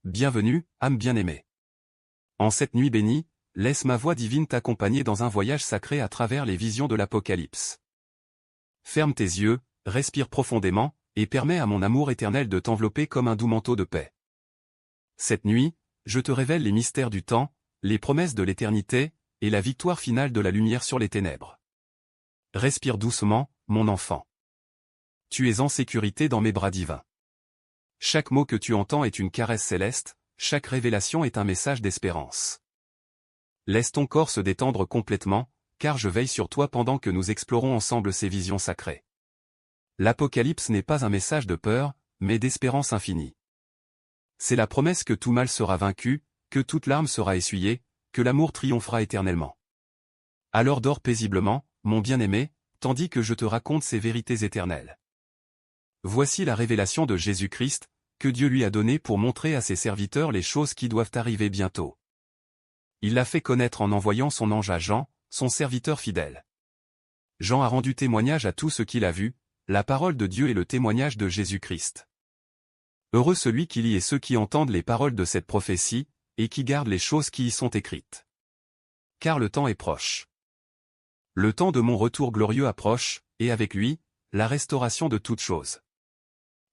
Bienvenue, âme bien-aimée. En cette nuit bénie, laisse ma voix divine t'accompagner dans un voyage sacré à travers les visions de l'Apocalypse. Ferme tes yeux, respire profondément, et permets à mon amour éternel de t'envelopper comme un doux manteau de paix. Cette nuit, je te révèle les mystères du temps, les promesses de l'éternité, et la victoire finale de la lumière sur les ténèbres. Respire doucement, mon enfant. Tu es en sécurité dans mes bras divins. Chaque mot que tu entends est une caresse céleste, chaque révélation est un message d'espérance. Laisse ton corps se détendre complètement, car je veille sur toi pendant que nous explorons ensemble ces visions sacrées. L'Apocalypse n'est pas un message de peur, mais d'espérance infinie. C'est la promesse que tout mal sera vaincu, que toute larme sera essuyée, que l'amour triomphera éternellement. Alors dors paisiblement, mon bien-aimé, tandis que je te raconte ces vérités éternelles. Voici la révélation de Jésus-Christ, que Dieu lui a donnée pour montrer à ses serviteurs les choses qui doivent arriver bientôt. Il l'a fait connaître en envoyant son ange à Jean, son serviteur fidèle. Jean a rendu témoignage à tout ce qu'il a vu, la parole de Dieu et le témoignage de Jésus-Christ. Heureux celui qui lit et ceux qui entendent les paroles de cette prophétie, et qui gardent les choses qui y sont écrites. Car le temps est proche. Le temps de mon retour glorieux approche, et avec lui, la restauration de toutes choses.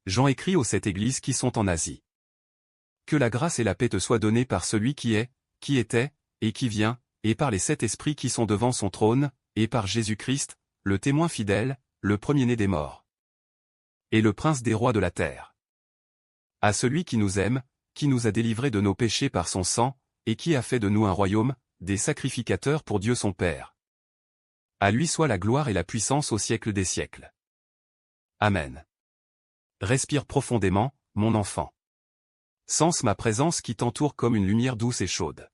Jean écrit aux 7 églises qui sont en Asie. Que la grâce et la paix te soient données par celui qui est, qui était, et qui vient, et par les 7 esprits qui sont devant son trône, et par Jésus-Christ, le témoin fidèle, le premier-né des morts. Et le prince des rois de la terre. À celui qui nous aime, qui nous a délivrés de nos péchés par son sang, et qui a fait de nous un royaume, des sacrificateurs pour Dieu son Père. À lui soit la gloire et la puissance au siècle des siècles. Amen. Respire profondément, mon enfant. Sens ma présence qui t'entoure comme une lumière douce et chaude.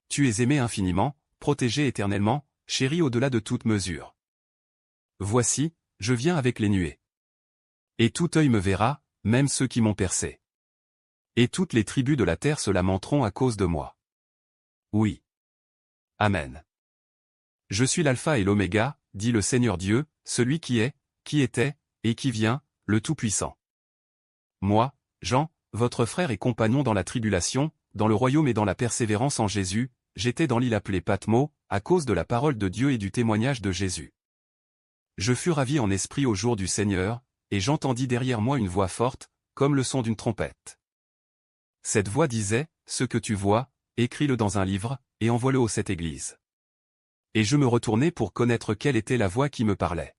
Tu es aimé infiniment, protégé éternellement, chéri au-delà de toute mesure. Voici, je viens avec les nuées. Et tout œil me verra, même ceux qui m'ont percé. Et toutes les tribus de la terre se lamenteront à cause de moi. Oui. Amen. Je suis l'alpha et l'oméga, dit le Seigneur Dieu, celui qui est, qui était, et qui vient, le Tout-Puissant. Moi, Jean, votre frère et compagnon dans la tribulation, dans le royaume et dans la persévérance en Jésus, j'étais dans l'île appelée Patmos, à cause de la parole de Dieu et du témoignage de Jésus. Je fus ravi en esprit au jour du Seigneur, et j'entendis derrière moi une voix forte, comme le son d'une trompette. Cette voix disait, « Ce que tu vois, écris-le dans un livre, et envoie-le aux 7 églises. » Et je me retournai pour connaître quelle était la voix qui me parlait.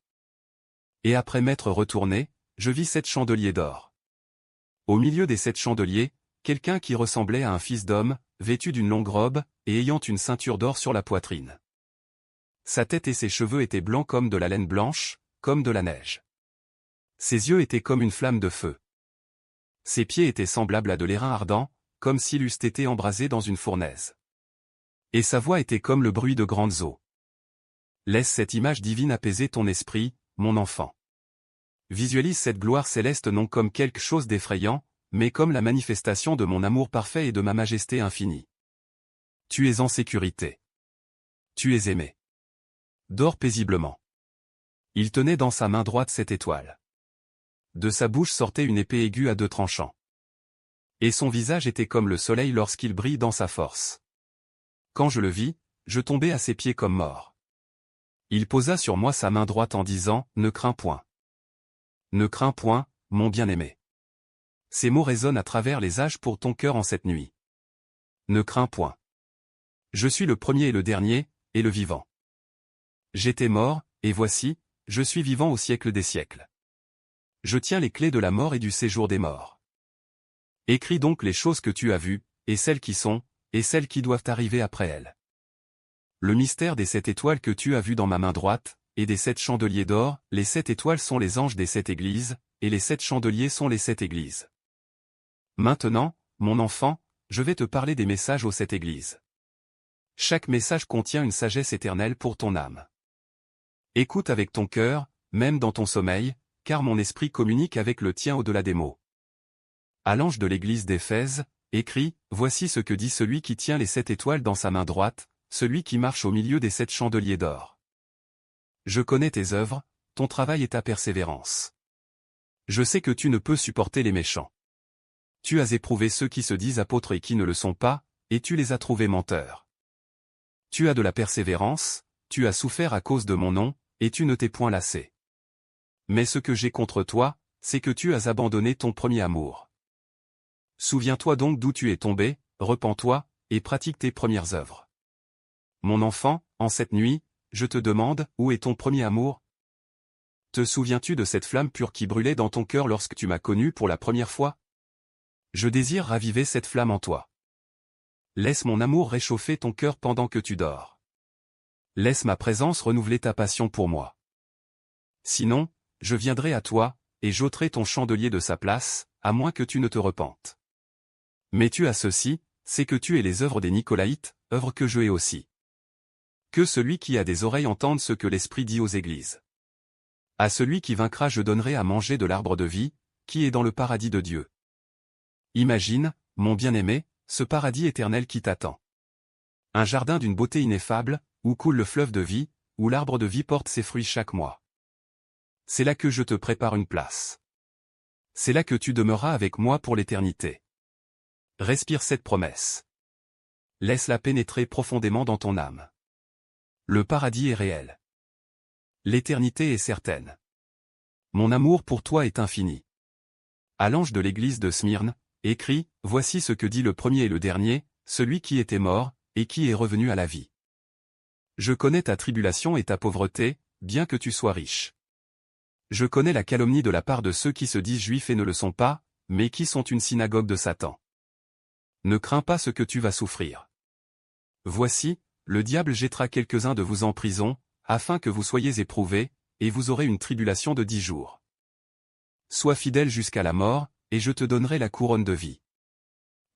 Et après m'être retourné, je vis 7 chandeliers d'or. Au milieu des 7 chandeliers, quelqu'un qui ressemblait à un fils d'homme, vêtu d'une longue robe, et ayant une ceinture d'or sur la poitrine. Sa tête et ses cheveux étaient blancs comme de la laine blanche, comme de la neige. Ses yeux étaient comme une flamme de feu. Ses pieds étaient semblables à de l'airain ardent, comme s'il eussent été embrasés dans une fournaise. Et sa voix était comme le bruit de grandes eaux. Laisse cette image divine apaiser ton esprit, mon enfant. Visualise cette gloire céleste non comme quelque chose d'effrayant, mais comme la manifestation de mon amour parfait et de ma majesté infinie. Tu es en sécurité. Tu es aimé. Dors paisiblement. Il tenait dans sa main droite 7 étoiles. De sa bouche sortait une épée aiguë à 2 tranchants. Et son visage était comme le soleil lorsqu'il brille dans sa force. Quand je le vis, je tombai à ses pieds comme mort. Il posa sur moi sa main droite en disant, « Ne crains point. Ne crains point, mon bien-aimé. » Ces mots résonnent à travers les âges pour ton cœur en cette nuit. Ne crains point. Je suis le premier et le dernier, et le vivant. J'étais mort, et voici, je suis vivant au siècle des siècles. Je tiens les clés de la mort et du séjour des morts. Écris donc les choses que tu as vues, et celles qui sont, et celles qui doivent arriver après elles. Le mystère des 7 étoiles que tu as vues dans ma main droite, et des 7 chandeliers d'or, les 7 étoiles sont les anges des 7 églises, et les 7 chandeliers sont les 7 églises. Maintenant, mon enfant, je vais te parler des messages aux 7 églises. Chaque message contient une sagesse éternelle pour ton âme. Écoute avec ton cœur, même dans ton sommeil, car mon esprit communique avec le tien au-delà des mots. À l'ange de l'église d'Éphèse, écrit, « Voici ce que dit celui qui tient les 7 étoiles dans sa main droite, celui qui marche au milieu des 7 chandeliers d'or. Je connais tes œuvres, ton travail et ta persévérance. Je sais que tu ne peux supporter les méchants. Tu as éprouvé ceux qui se disent apôtres et qui ne le sont pas, et tu les as trouvés menteurs. Tu as de la persévérance, tu as souffert à cause de mon nom, et tu ne t'es point lassé. Mais ce que j'ai contre toi, c'est que tu as abandonné ton premier amour. Souviens-toi donc d'où tu es tombé, repens-toi, et pratique tes premières œuvres. Mon enfant, en cette nuit, je te demande, où est ton premier amour? Te souviens-tu de cette flamme pure qui brûlait dans ton cœur lorsque tu m'as connu pour la première fois? Je désire raviver cette flamme en toi. Laisse mon amour réchauffer ton cœur pendant que tu dors. Laisse ma présence renouveler ta passion pour moi. Sinon, je viendrai à toi, et j'ôterai ton chandelier de sa place, à moins que tu ne te repentes. Mais tu as ceci, c'est que tu es les œuvres des Nicolaïtes, œuvres que je hais aussi. Que celui qui a des oreilles entende ce que l'Esprit dit aux églises. À celui qui vaincra je donnerai à manger de l'arbre de vie, qui est dans le paradis de Dieu. Imagine, mon bien-aimé, ce paradis éternel qui t'attend. Un jardin d'une beauté ineffable, où coule le fleuve de vie, où l'arbre de vie porte ses fruits chaque mois. C'est là que je te prépare une place. C'est là que tu demeureras avec moi pour l'éternité. Respire cette promesse. Laisse-la pénétrer profondément dans ton âme. Le paradis est réel. L'éternité est certaine. Mon amour pour toi est infini. À l'ange de l'église de Smyrne, écrit, voici ce que dit le premier et le dernier, celui qui était mort, et qui est revenu à la vie. Je connais ta tribulation et ta pauvreté, bien que tu sois riche. Je connais la calomnie de la part de ceux qui se disent juifs et ne le sont pas, mais qui sont une synagogue de Satan. Ne crains pas ce que tu vas souffrir. Voici, le diable jettera quelques-uns de vous en prison, afin que vous soyez éprouvés, et vous aurez une tribulation de 10 jours. Sois fidèle jusqu'à la mort, et je te donnerai la couronne de vie.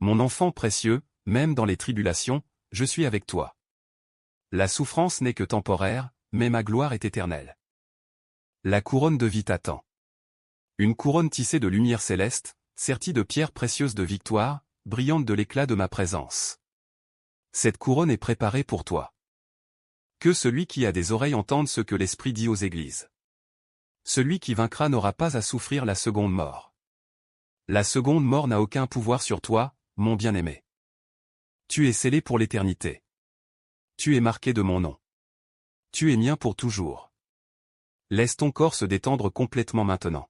Mon enfant précieux, même dans les tribulations, je suis avec toi. La souffrance n'est que temporaire, mais ma gloire est éternelle. La couronne de vie t'attend. Une couronne tissée de lumière céleste, sertie de pierres précieuses de victoire, brillante de l'éclat de ma présence. Cette couronne est préparée pour toi. Que celui qui a des oreilles entende ce que l'Esprit dit aux églises. Celui qui vaincra n'aura pas à souffrir la seconde mort. La seconde mort n'a aucun pouvoir sur toi, mon bien-aimé. Tu es scellé pour l'éternité. Tu es marqué de mon nom. Tu es mien pour toujours. Laisse ton corps se détendre complètement maintenant.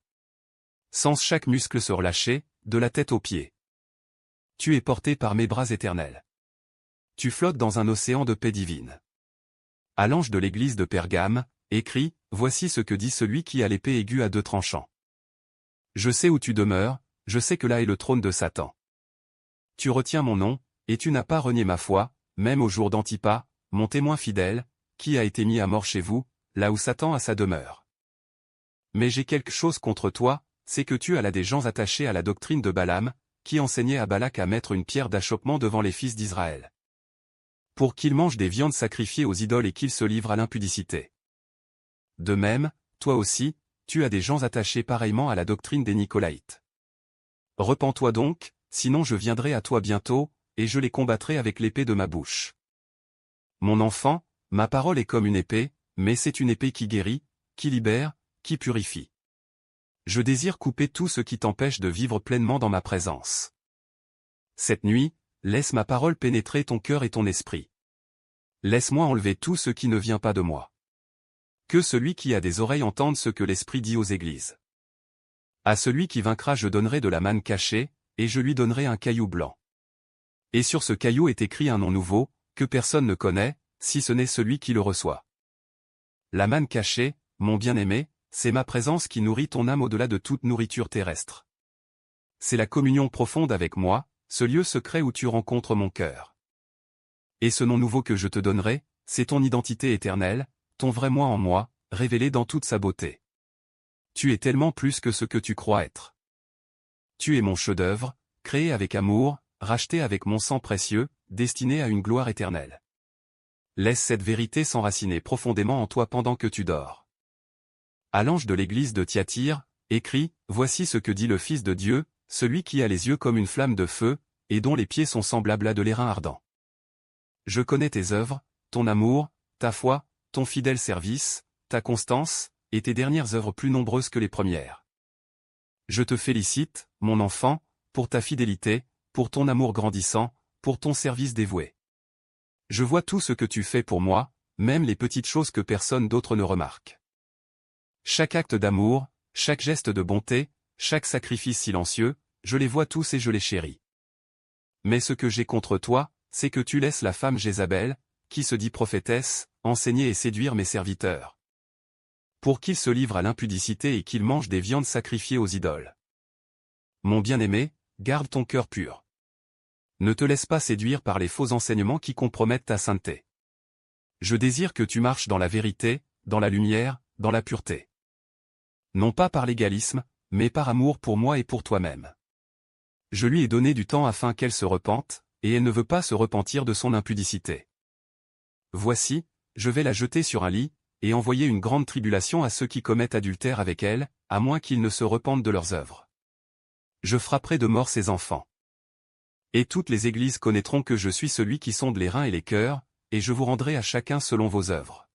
Sens chaque muscle se relâcher, de la tête aux pieds. Tu es porté par mes bras éternels. Tu flottes dans un océan de paix divine. À l'ange de l'église de Pergame, écrit, voici ce que dit celui qui a l'épée aiguë à 2 tranchants. Je sais où tu demeures, je sais que là est le trône de Satan. Tu retiens mon nom, et tu n'as pas renié ma foi, même au jour d'Antipas, mon témoin fidèle, qui a été mis à mort chez vous, là où Satan a sa demeure. Mais j'ai quelque chose contre toi, c'est que tu as là des gens attachés à la doctrine de Balaam, qui enseignait à Balak à mettre une pierre d'achoppement devant les fils d'Israël. Pour qu'ils mangent des viandes sacrifiées aux idoles et qu'ils se livrent à l'impudicité. De même, toi aussi, tu as des gens attachés pareillement à la doctrine des Nicolaïtes. Repens-toi donc, sinon je viendrai à toi bientôt, et je les combattrai avec l'épée de ma bouche. Mon enfant, ma parole est comme une épée, mais c'est une épée qui guérit, qui libère, qui purifie. Je désire couper tout ce qui t'empêche de vivre pleinement dans ma présence. Cette nuit, laisse ma parole pénétrer ton cœur et ton esprit. Laisse-moi enlever tout ce qui ne vient pas de moi. Que celui qui a des oreilles entende ce que l'Esprit dit aux églises. À celui qui vaincra je donnerai de la manne cachée, et je lui donnerai un caillou blanc. Et sur ce caillou est écrit un nom nouveau, que personne ne connaît, si ce n'est celui qui le reçoit. La manne cachée, mon bien-aimé, c'est ma présence qui nourrit ton âme au-delà de toute nourriture terrestre. C'est la communion profonde avec moi, ce lieu secret où tu rencontres mon cœur. Et ce nom nouveau que je te donnerai, c'est ton identité éternelle, ton vrai moi en moi, révélé dans toute sa beauté. Tu es tellement plus que ce que tu crois être. Tu es mon chef-d'œuvre, créé avec amour, racheté avec mon sang précieux, destiné à une gloire éternelle. Laisse cette vérité s'enraciner profondément en toi pendant que tu dors. À l'ange de l'église de Thyatire, écrit, voici ce que dit le Fils de Dieu, celui qui a les yeux comme une flamme de feu, et dont les pieds sont semblables à de l'airain ardent. Je connais tes œuvres, ton amour, ta foi, ton fidèle service, ta constance, et tes dernières œuvres plus nombreuses que les premières. Je te félicite, mon enfant, pour ta fidélité, pour ton amour grandissant, pour ton service dévoué. Je vois tout ce que tu fais pour moi, même les petites choses que personne d'autre ne remarque. Chaque acte d'amour, chaque geste de bonté, chaque sacrifice silencieux, je les vois tous et je les chéris. Mais ce que j'ai contre toi, c'est que tu laisses la femme Jézabel, qui se dit prophétesse, enseigner et séduire mes serviteurs. Pour qu'ils se livrent à l'impudicité et qu'ils mangent des viandes sacrifiées aux idoles. Mon bien-aimé, garde ton cœur pur. Ne te laisse pas séduire par les faux enseignements qui compromettent ta sainteté. Je désire que tu marches dans la vérité, dans la lumière, dans la pureté. Non pas par légalisme, mais par amour pour moi et pour toi-même. Je lui ai donné du temps afin qu'elle se repente, et elle ne veut pas se repentir de son impudicité. Voici, je vais la jeter sur un lit, et envoyer une grande tribulation à ceux qui commettent adultère avec elle, à moins qu'ils ne se repentent de leurs œuvres. Je frapperai de mort ses enfants. Et toutes les églises connaîtront que je suis celui qui sonde les reins et les cœurs, et je vous rendrai à chacun selon vos œuvres.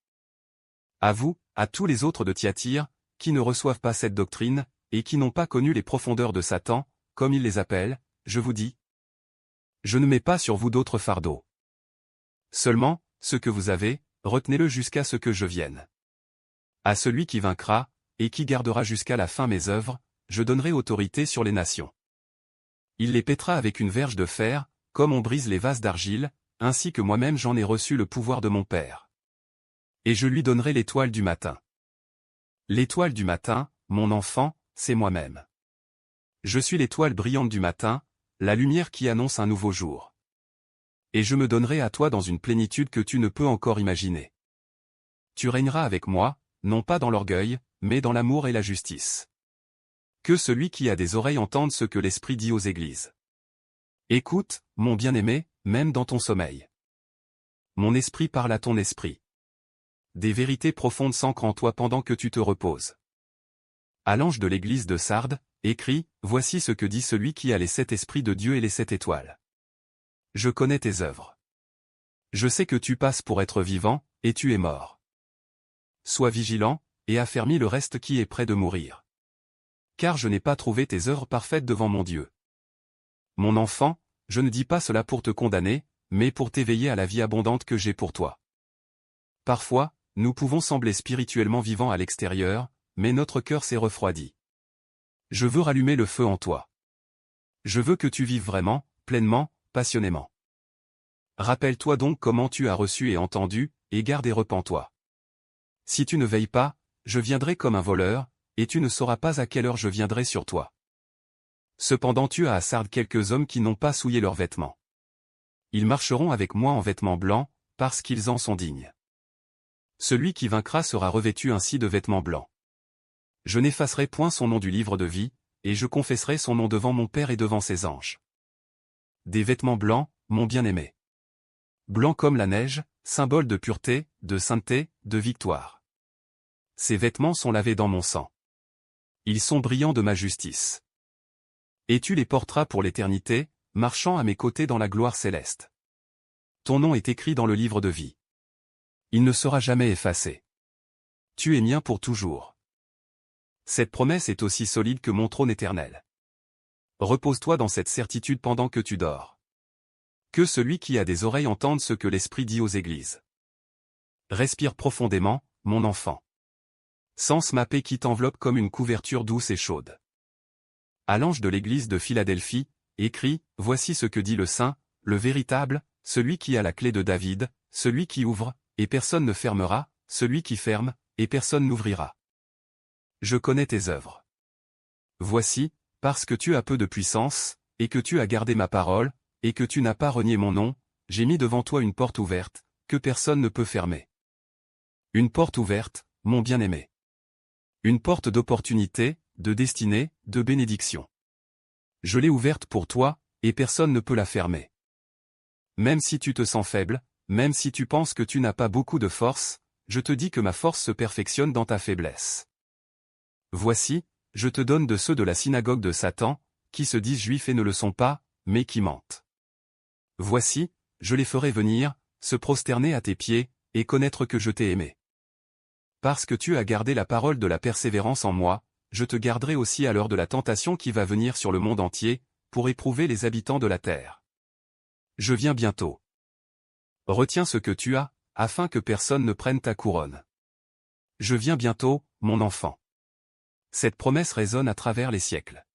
À vous, à tous les autres de Thyatire, qui ne reçoivent pas cette doctrine, et qui n'ont pas connu les profondeurs de Satan, comme il les appelle, je vous dis. Je ne mets pas sur vous d'autres fardeaux. Seulement, ce que vous avez, retenez-le jusqu'à ce que je vienne. À celui qui vaincra, et qui gardera jusqu'à la fin mes œuvres, je donnerai autorité sur les nations. Il les pètera avec une verge de fer, comme on brise les vases d'argile, ainsi que moi-même j'en ai reçu le pouvoir de mon Père. Et je lui donnerai l'étoile du matin. L'étoile du matin, mon enfant, c'est moi-même. Je suis l'étoile brillante du matin, la lumière qui annonce un nouveau jour. Et je me donnerai à toi dans une plénitude que tu ne peux encore imaginer. Tu régneras avec moi, non pas dans l'orgueil, mais dans l'amour et la justice. Que celui qui a des oreilles entende ce que l'Esprit dit aux églises. Écoute, mon bien-aimé, même dans ton sommeil. Mon esprit parle à ton esprit. Des vérités profondes s'ancrent en toi pendant que tu te reposes. À l'ange de l'église de Sardes, écris, voici ce que dit celui qui a les 7 esprits de Dieu et les 7 étoiles. Je connais tes œuvres. Je sais que tu passes pour être vivant, et tu es mort. Sois vigilant, et affermis le reste qui est près de mourir. Car je n'ai pas trouvé tes œuvres parfaites devant mon Dieu. Mon enfant, je ne dis pas cela pour te condamner, mais pour t'éveiller à la vie abondante que j'ai pour toi. Parfois, nous pouvons sembler spirituellement vivants à l'extérieur, mais notre cœur s'est refroidi. Je veux rallumer le feu en toi. Je veux que tu vives vraiment, pleinement, passionnément. Rappelle-toi donc comment tu as reçu et entendu, et garde et repens-toi. Si tu ne veilles pas, je viendrai comme un voleur, et tu ne sauras pas à quelle heure je viendrai sur toi. Cependant tu as à Sardes quelques hommes qui n'ont pas souillé leurs vêtements. Ils marcheront avec moi en vêtements blancs, parce qu'ils en sont dignes. Celui qui vaincra sera revêtu ainsi de vêtements blancs. Je n'effacerai point son nom du livre de vie, et je confesserai son nom devant mon Père et devant ses anges. Des vêtements blancs, mon bien-aimé. Blancs comme la neige, symbole de pureté, de sainteté, de victoire. Ces vêtements sont lavés dans mon sang. Ils sont brillants de ma justice. Et tu les porteras pour l'éternité, marchant à mes côtés dans la gloire céleste. Ton nom est écrit dans le livre de vie. Il ne sera jamais effacé. Tu es mien pour toujours. Cette promesse est aussi solide que mon trône éternel. Repose-toi dans cette certitude pendant que tu dors. Que celui qui a des oreilles entende ce que l'Esprit dit aux églises. Respire profondément, mon enfant. Sens ma paix qui t'enveloppe comme une couverture douce et chaude. À l'ange de l'église de Philadelphie, écris, voici ce que dit le Saint, le véritable, celui qui a la clé de David, celui qui ouvre, et personne ne fermera, celui qui ferme, et personne n'ouvrira. Je connais tes œuvres. Voici, parce que tu as peu de puissance, et que tu as gardé ma parole, et que tu n'as pas renié mon nom, j'ai mis devant toi une porte ouverte, que personne ne peut fermer. Une porte ouverte, mon bien-aimé. Une porte d'opportunité, de destinée, de bénédiction. Je l'ai ouverte pour toi, et personne ne peut la fermer. Même si tu te sens faible, même si tu penses que tu n'as pas beaucoup de force, je te dis que ma force se perfectionne dans ta faiblesse. Voici, je te donne de ceux de la synagogue de Satan, qui se disent juifs et ne le sont pas, mais qui mentent. Voici, je les ferai venir, se prosterner à tes pieds, et connaître que je t'ai aimé. Parce que tu as gardé la parole de la persévérance en moi, je te garderai aussi à l'heure de la tentation qui va venir sur le monde entier, pour éprouver les habitants de la terre. Je viens bientôt. Retiens ce que tu as, afin que personne ne prenne ta couronne. Je viens bientôt, mon enfant. Cette promesse résonne à travers les siècles.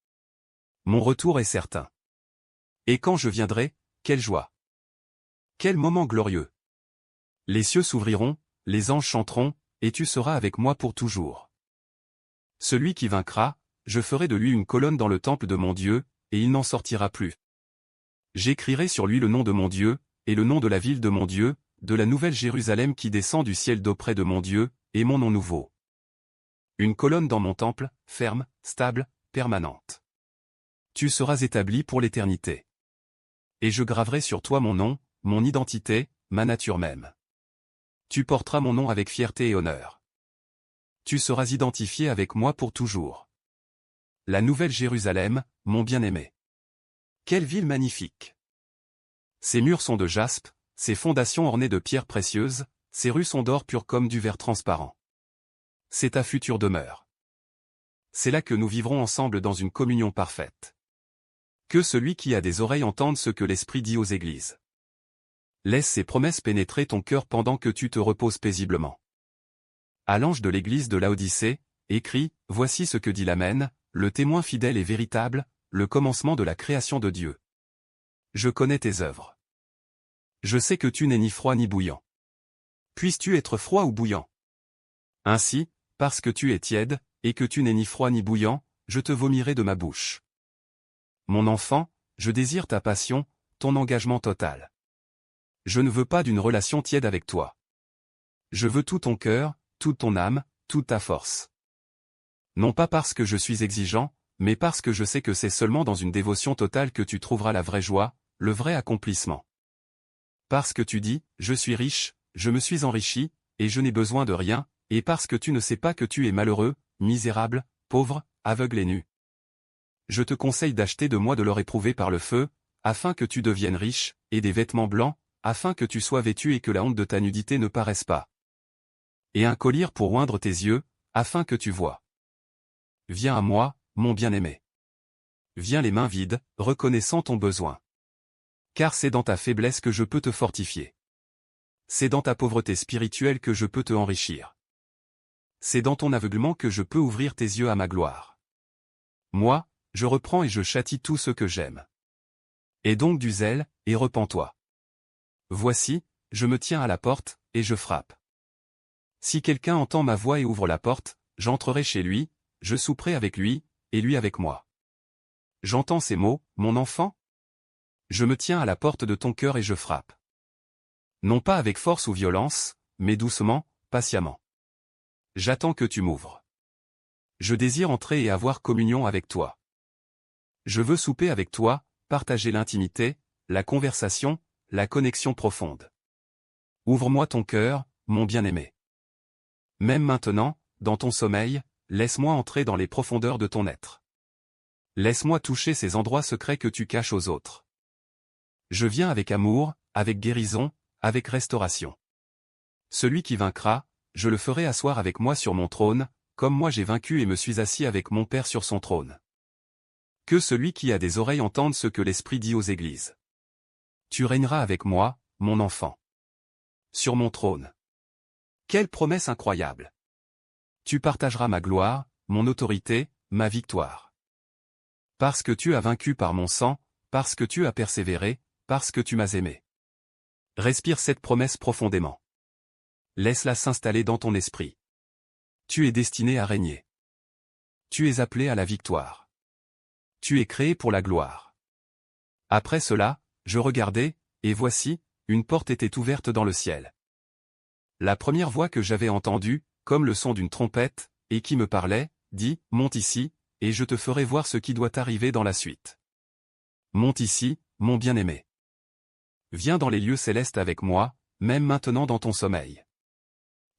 Mon retour est certain. Et quand je viendrai, quelle joie! Quel moment glorieux! Les cieux s'ouvriront, les anges chanteront, et tu seras avec moi pour toujours. Celui qui vaincra, je ferai de lui une colonne dans le temple de mon Dieu, et il n'en sortira plus. J'écrirai sur lui le nom de mon Dieu, et le nom de la ville de mon Dieu, de la nouvelle Jérusalem qui descend du ciel d'auprès de mon Dieu, et mon nom nouveau. Une colonne dans mon temple, ferme, stable, permanente. Tu seras établi pour l'éternité. Et je graverai sur toi mon nom, mon identité, ma nature même. Tu porteras mon nom avec fierté et honneur. Tu seras identifié avec moi pour toujours. La nouvelle Jérusalem, mon bien-aimé. Quelle ville magnifique! Ses murs sont de jaspe, ses fondations ornées de pierres précieuses, ses rues sont d'or pur comme du verre transparent. C'est ta future demeure. C'est là que nous vivrons ensemble dans une communion parfaite. Que celui qui a des oreilles entende ce que l'Esprit dit aux églises. Laisse ces promesses pénétrer ton cœur pendant que tu te reposes paisiblement. À l'ange de l'église de Laodicée, écris, voici ce que dit l'Amen, le témoin fidèle et véritable, le commencement de la création de Dieu. Je connais tes œuvres. Je sais que tu n'es ni froid ni bouillant. Puisses-tu être froid ou bouillant? Ainsi, parce que tu es tiède, et que tu n'es ni froid ni bouillant, je te vomirai de ma bouche. Mon enfant, je désire ta passion, ton engagement total. Je ne veux pas d'une relation tiède avec toi. Je veux tout ton cœur, toute ton âme, toute ta force. Non pas parce que je suis exigeant, mais parce que je sais que c'est seulement dans une dévotion totale que tu trouveras la vraie joie, le vrai accomplissement. Parce que tu dis, je suis riche, je me suis enrichi, et je n'ai besoin de rien, et parce que tu ne sais pas que tu es malheureux, misérable, pauvre, aveugle et nu. Je te conseille d'acheter de moi de l'or éprouvé par le feu, afin que tu deviennes riche, et des vêtements blancs, afin que tu sois vêtu et que la honte de ta nudité ne paraisse pas. Et un collier pour oindre tes yeux, afin que tu vois. Viens à moi, mon bien-aimé. Viens les mains vides, reconnaissant ton besoin. Car c'est dans ta faiblesse que je peux te fortifier. C'est dans ta pauvreté spirituelle que je peux te enrichir. C'est dans ton aveuglement que je peux ouvrir tes yeux à ma gloire. Moi, je reprends et je châtie tout ce que j'aime. Aie donc du zèle, et repens-toi. Voici, je me tiens à la porte, et je frappe. Si quelqu'un entend ma voix et ouvre la porte, j'entrerai chez lui, je souperai avec lui, et lui avec moi. J'entends ces mots, mon enfant? Je me tiens à la porte de ton cœur et je frappe. Non pas avec force ou violence, mais doucement, patiemment. J'attends que tu m'ouvres. Je désire entrer et avoir communion avec toi. Je veux souper avec toi, partager l'intimité, la conversation, la connexion profonde. Ouvre-moi ton cœur, mon bien-aimé. Même maintenant, dans ton sommeil, laisse-moi entrer dans les profondeurs de ton être. Laisse-moi toucher ces endroits secrets que tu caches aux autres. Je viens avec amour, avec guérison, avec restauration. Celui qui vaincra, je le ferai asseoir avec moi sur mon trône, comme moi j'ai vaincu et me suis assis avec mon Père sur son trône. Que celui qui a des oreilles entende ce que l'Esprit dit aux églises. Tu régneras avec moi, mon enfant. Sur mon trône. Quelle promesse incroyable! Tu partageras ma gloire, mon autorité, ma victoire. Parce que tu as vaincu par mon sang, parce que tu as persévéré, parce que tu m'as aimé. Respire cette promesse profondément. Laisse-la s'installer dans ton esprit. Tu es destiné à régner. Tu es appelé à la victoire. Tu es créé pour la gloire. Après cela, je regardai, et voici, une porte était ouverte dans le ciel. La première voix que j'avais entendue, comme le son d'une trompette, et qui me parlait, dit, « Monte ici, et je te ferai voir ce qui doit arriver dans la suite. » Monte ici, mon bien-aimé. Viens dans les lieux célestes avec moi, même maintenant dans ton sommeil.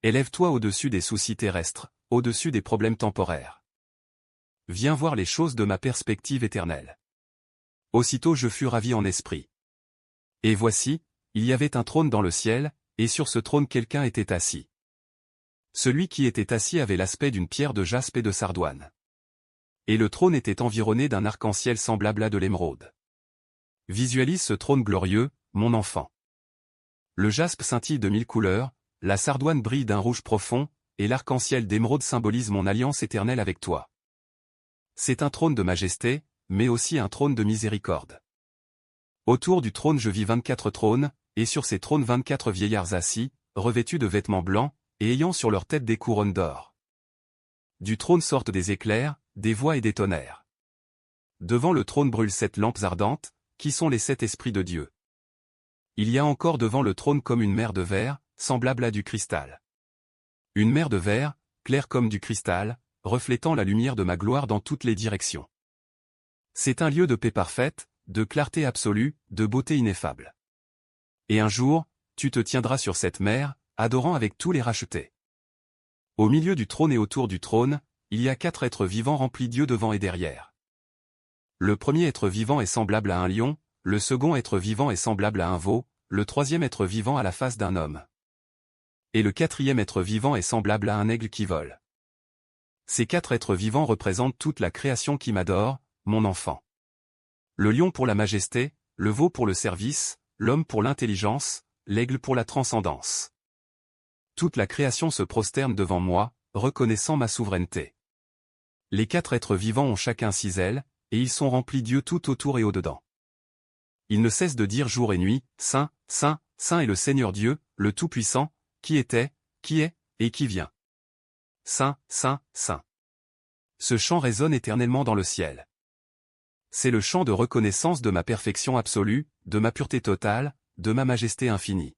Élève-toi au-dessus des soucis terrestres, au-dessus des problèmes temporaires. Viens voir les choses de ma perspective éternelle. Aussitôt je fus ravi en esprit. Et voici, il y avait un trône dans le ciel, et sur ce trône quelqu'un était assis. Celui qui était assis avait l'aspect d'une pierre de jaspe et de sardoine. Et le trône était environné d'un arc-en-ciel semblable à de l'émeraude. Visualise ce trône glorieux, mon enfant. Le jaspe scintille de 1000 couleurs, la sardoine brille d'un rouge profond, et l'arc-en-ciel d'émeraude symbolise mon alliance éternelle avec toi. C'est un trône de majesté, mais aussi un trône de miséricorde. Autour du trône je vis 24 trônes, et sur ces trônes 24 vieillards assis, revêtus de vêtements blancs, et ayant sur leur tête des couronnes d'or. Du trône sortent des éclairs, des voix et des tonnerres. Devant le trône brûlent 7 lampes ardentes, qui sont les 7 esprits de Dieu. Il y a encore devant le trône comme une mer de verre, semblable à du cristal. Une mer de verre, claire comme du cristal, reflétant la lumière de ma gloire dans toutes les directions. C'est un lieu de paix parfaite, de clarté absolue, de beauté ineffable. Et un jour, tu te tiendras sur cette mer, adorant avec tous les rachetés. Au milieu du trône et autour du trône, il y a 4 êtres vivants remplis d'yeux devant et derrière. Le premier être vivant est semblable à un lion, le second être vivant est semblable à un veau, le troisième être vivant à la face d'un homme. Et le quatrième être vivant est semblable à un aigle qui vole. Ces 4 êtres vivants représentent toute la création qui m'adore, mon enfant. Le lion pour la majesté, le veau pour le service, l'homme pour l'intelligence, l'aigle pour la transcendance. Toute la création se prosterne devant moi, reconnaissant ma souveraineté. Les 4 êtres vivants ont chacun 6 ailes, et ils sont remplis d'yeux tout autour et au-dedans. Ils ne cessent de dire jour et nuit, Saint, Saint, Saint est le Seigneur Dieu, le Tout-Puissant, qui était, qui est, et qui vient. Saint, Saint, Saint. Ce chant résonne éternellement dans le ciel. C'est le chant de reconnaissance de ma perfection absolue, de ma pureté totale, de ma majesté infinie.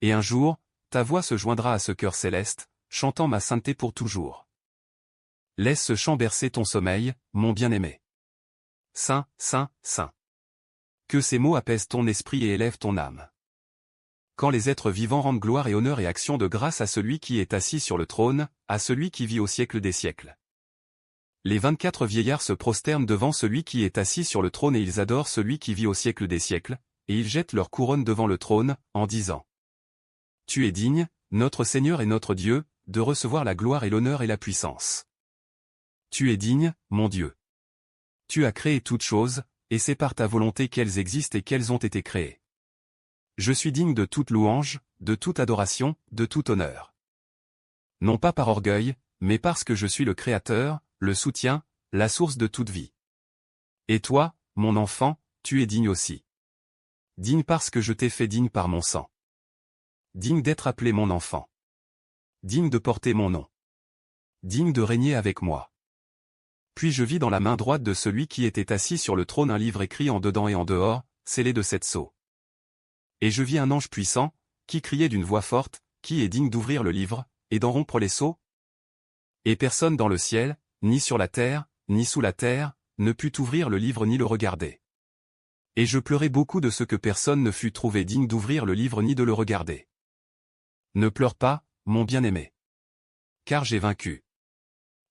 Et un jour, ta voix se joindra à ce chœur céleste, chantant ma sainteté pour toujours. Laisse ce chant bercer ton sommeil, mon bien-aimé. Saint, Saint, Saint. Que ces mots apaisent ton esprit et élèvent ton âme. Quand les êtres vivants rendent gloire et honneur et action de grâce à celui qui est assis sur le trône, à celui qui vit au siècle des siècles. Les 24 vieillards se prosternent devant celui qui est assis sur le trône et ils adorent celui qui vit au siècle des siècles, et ils jettent leur couronne devant le trône, en disant : Tu es digne, notre Seigneur et notre Dieu, de recevoir la gloire et l'honneur et la puissance. Tu es digne, mon Dieu. Tu as créé toutes choses, et c'est par ta volonté qu'elles existent et qu'elles ont été créées. Je suis digne de toute louange, de toute adoration, de tout honneur. Non pas par orgueil, mais parce que je suis le Créateur, le soutien, la source de toute vie. Et toi, mon enfant, tu es digne aussi. Digne parce que je t'ai fait digne par mon sang. Digne d'être appelé mon enfant. Digne de porter mon nom. Digne de régner avec moi. Puis je vis dans la main droite de celui qui était assis sur le trône un livre écrit en dedans et en dehors, scellé de 7 sceaux. Et je vis un ange puissant, qui criait d'une voix forte, qui est digne d'ouvrir le livre, et d'en rompre les sceaux ? Et personne dans le ciel, ni sur la terre, ni sous la terre, ne put ouvrir le livre ni le regarder. Et je pleurai beaucoup de ce que personne ne fut trouvé digne d'ouvrir le livre ni de le regarder. Ne pleure pas, mon bien-aimé. Car j'ai vaincu.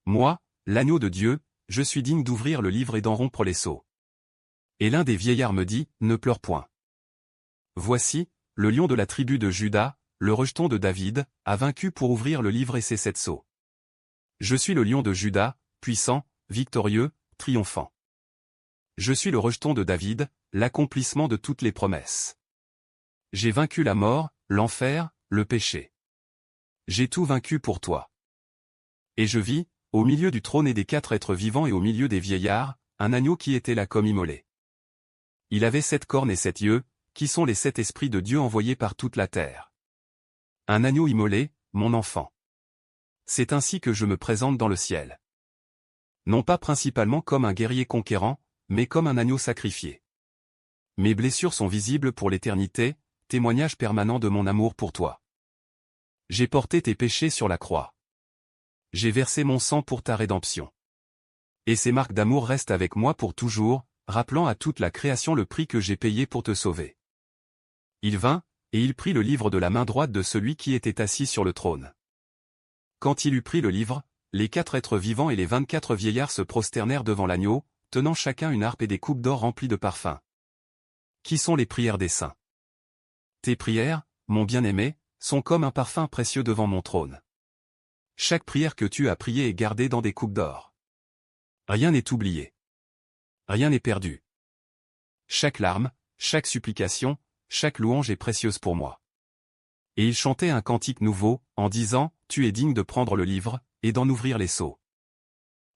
Moi, l'agneau de Dieu, je suis digne d'ouvrir le livre et d'en rompre les sceaux. Et l'un des vieillards me dit, ne pleure point. Voici, le lion de la tribu de Juda, le rejeton de David, a vaincu pour ouvrir le livre et ses 7 sceaux. Je suis le lion de Juda, puissant, victorieux, triomphant. Je suis le rejeton de David, l'accomplissement de toutes les promesses. J'ai vaincu la mort, l'enfer, le péché. J'ai tout vaincu pour toi. Et je vis, au milieu du trône et des 4 êtres vivants et au milieu des vieillards, un agneau qui était là comme immolé. Il avait 7 cornes et 7 yeux, qui sont les 7 esprits de Dieu envoyés par toute la terre. Un agneau immolé, mon enfant. C'est ainsi que je me présente dans le ciel. Non pas principalement comme un guerrier conquérant, mais comme un agneau sacrifié. Mes blessures sont visibles pour l'éternité, témoignage permanent de mon amour pour toi. J'ai porté tes péchés sur la croix. J'ai versé mon sang pour ta rédemption. Et ces marques d'amour restent avec moi pour toujours, rappelant à toute la création le prix que j'ai payé pour te sauver. Il vint, et il prit le livre de la main droite de celui qui était assis sur le trône. Quand il eut pris le livre, les 4 êtres vivants et les 24 vieillards se prosternèrent devant l'agneau, tenant chacun une harpe et des coupes d'or remplies de parfums. Qui sont les prières des saints? Tes prières, mon bien-aimé, sont comme un parfum précieux devant mon trône. Chaque prière que tu as priée est gardée dans des coupes d'or. Rien n'est oublié. Rien n'est perdu. Chaque larme, chaque supplication, chaque louange est précieuse pour moi. Et il chantait un cantique nouveau, en disant, Tu es digne de prendre le livre, et d'en ouvrir les sceaux.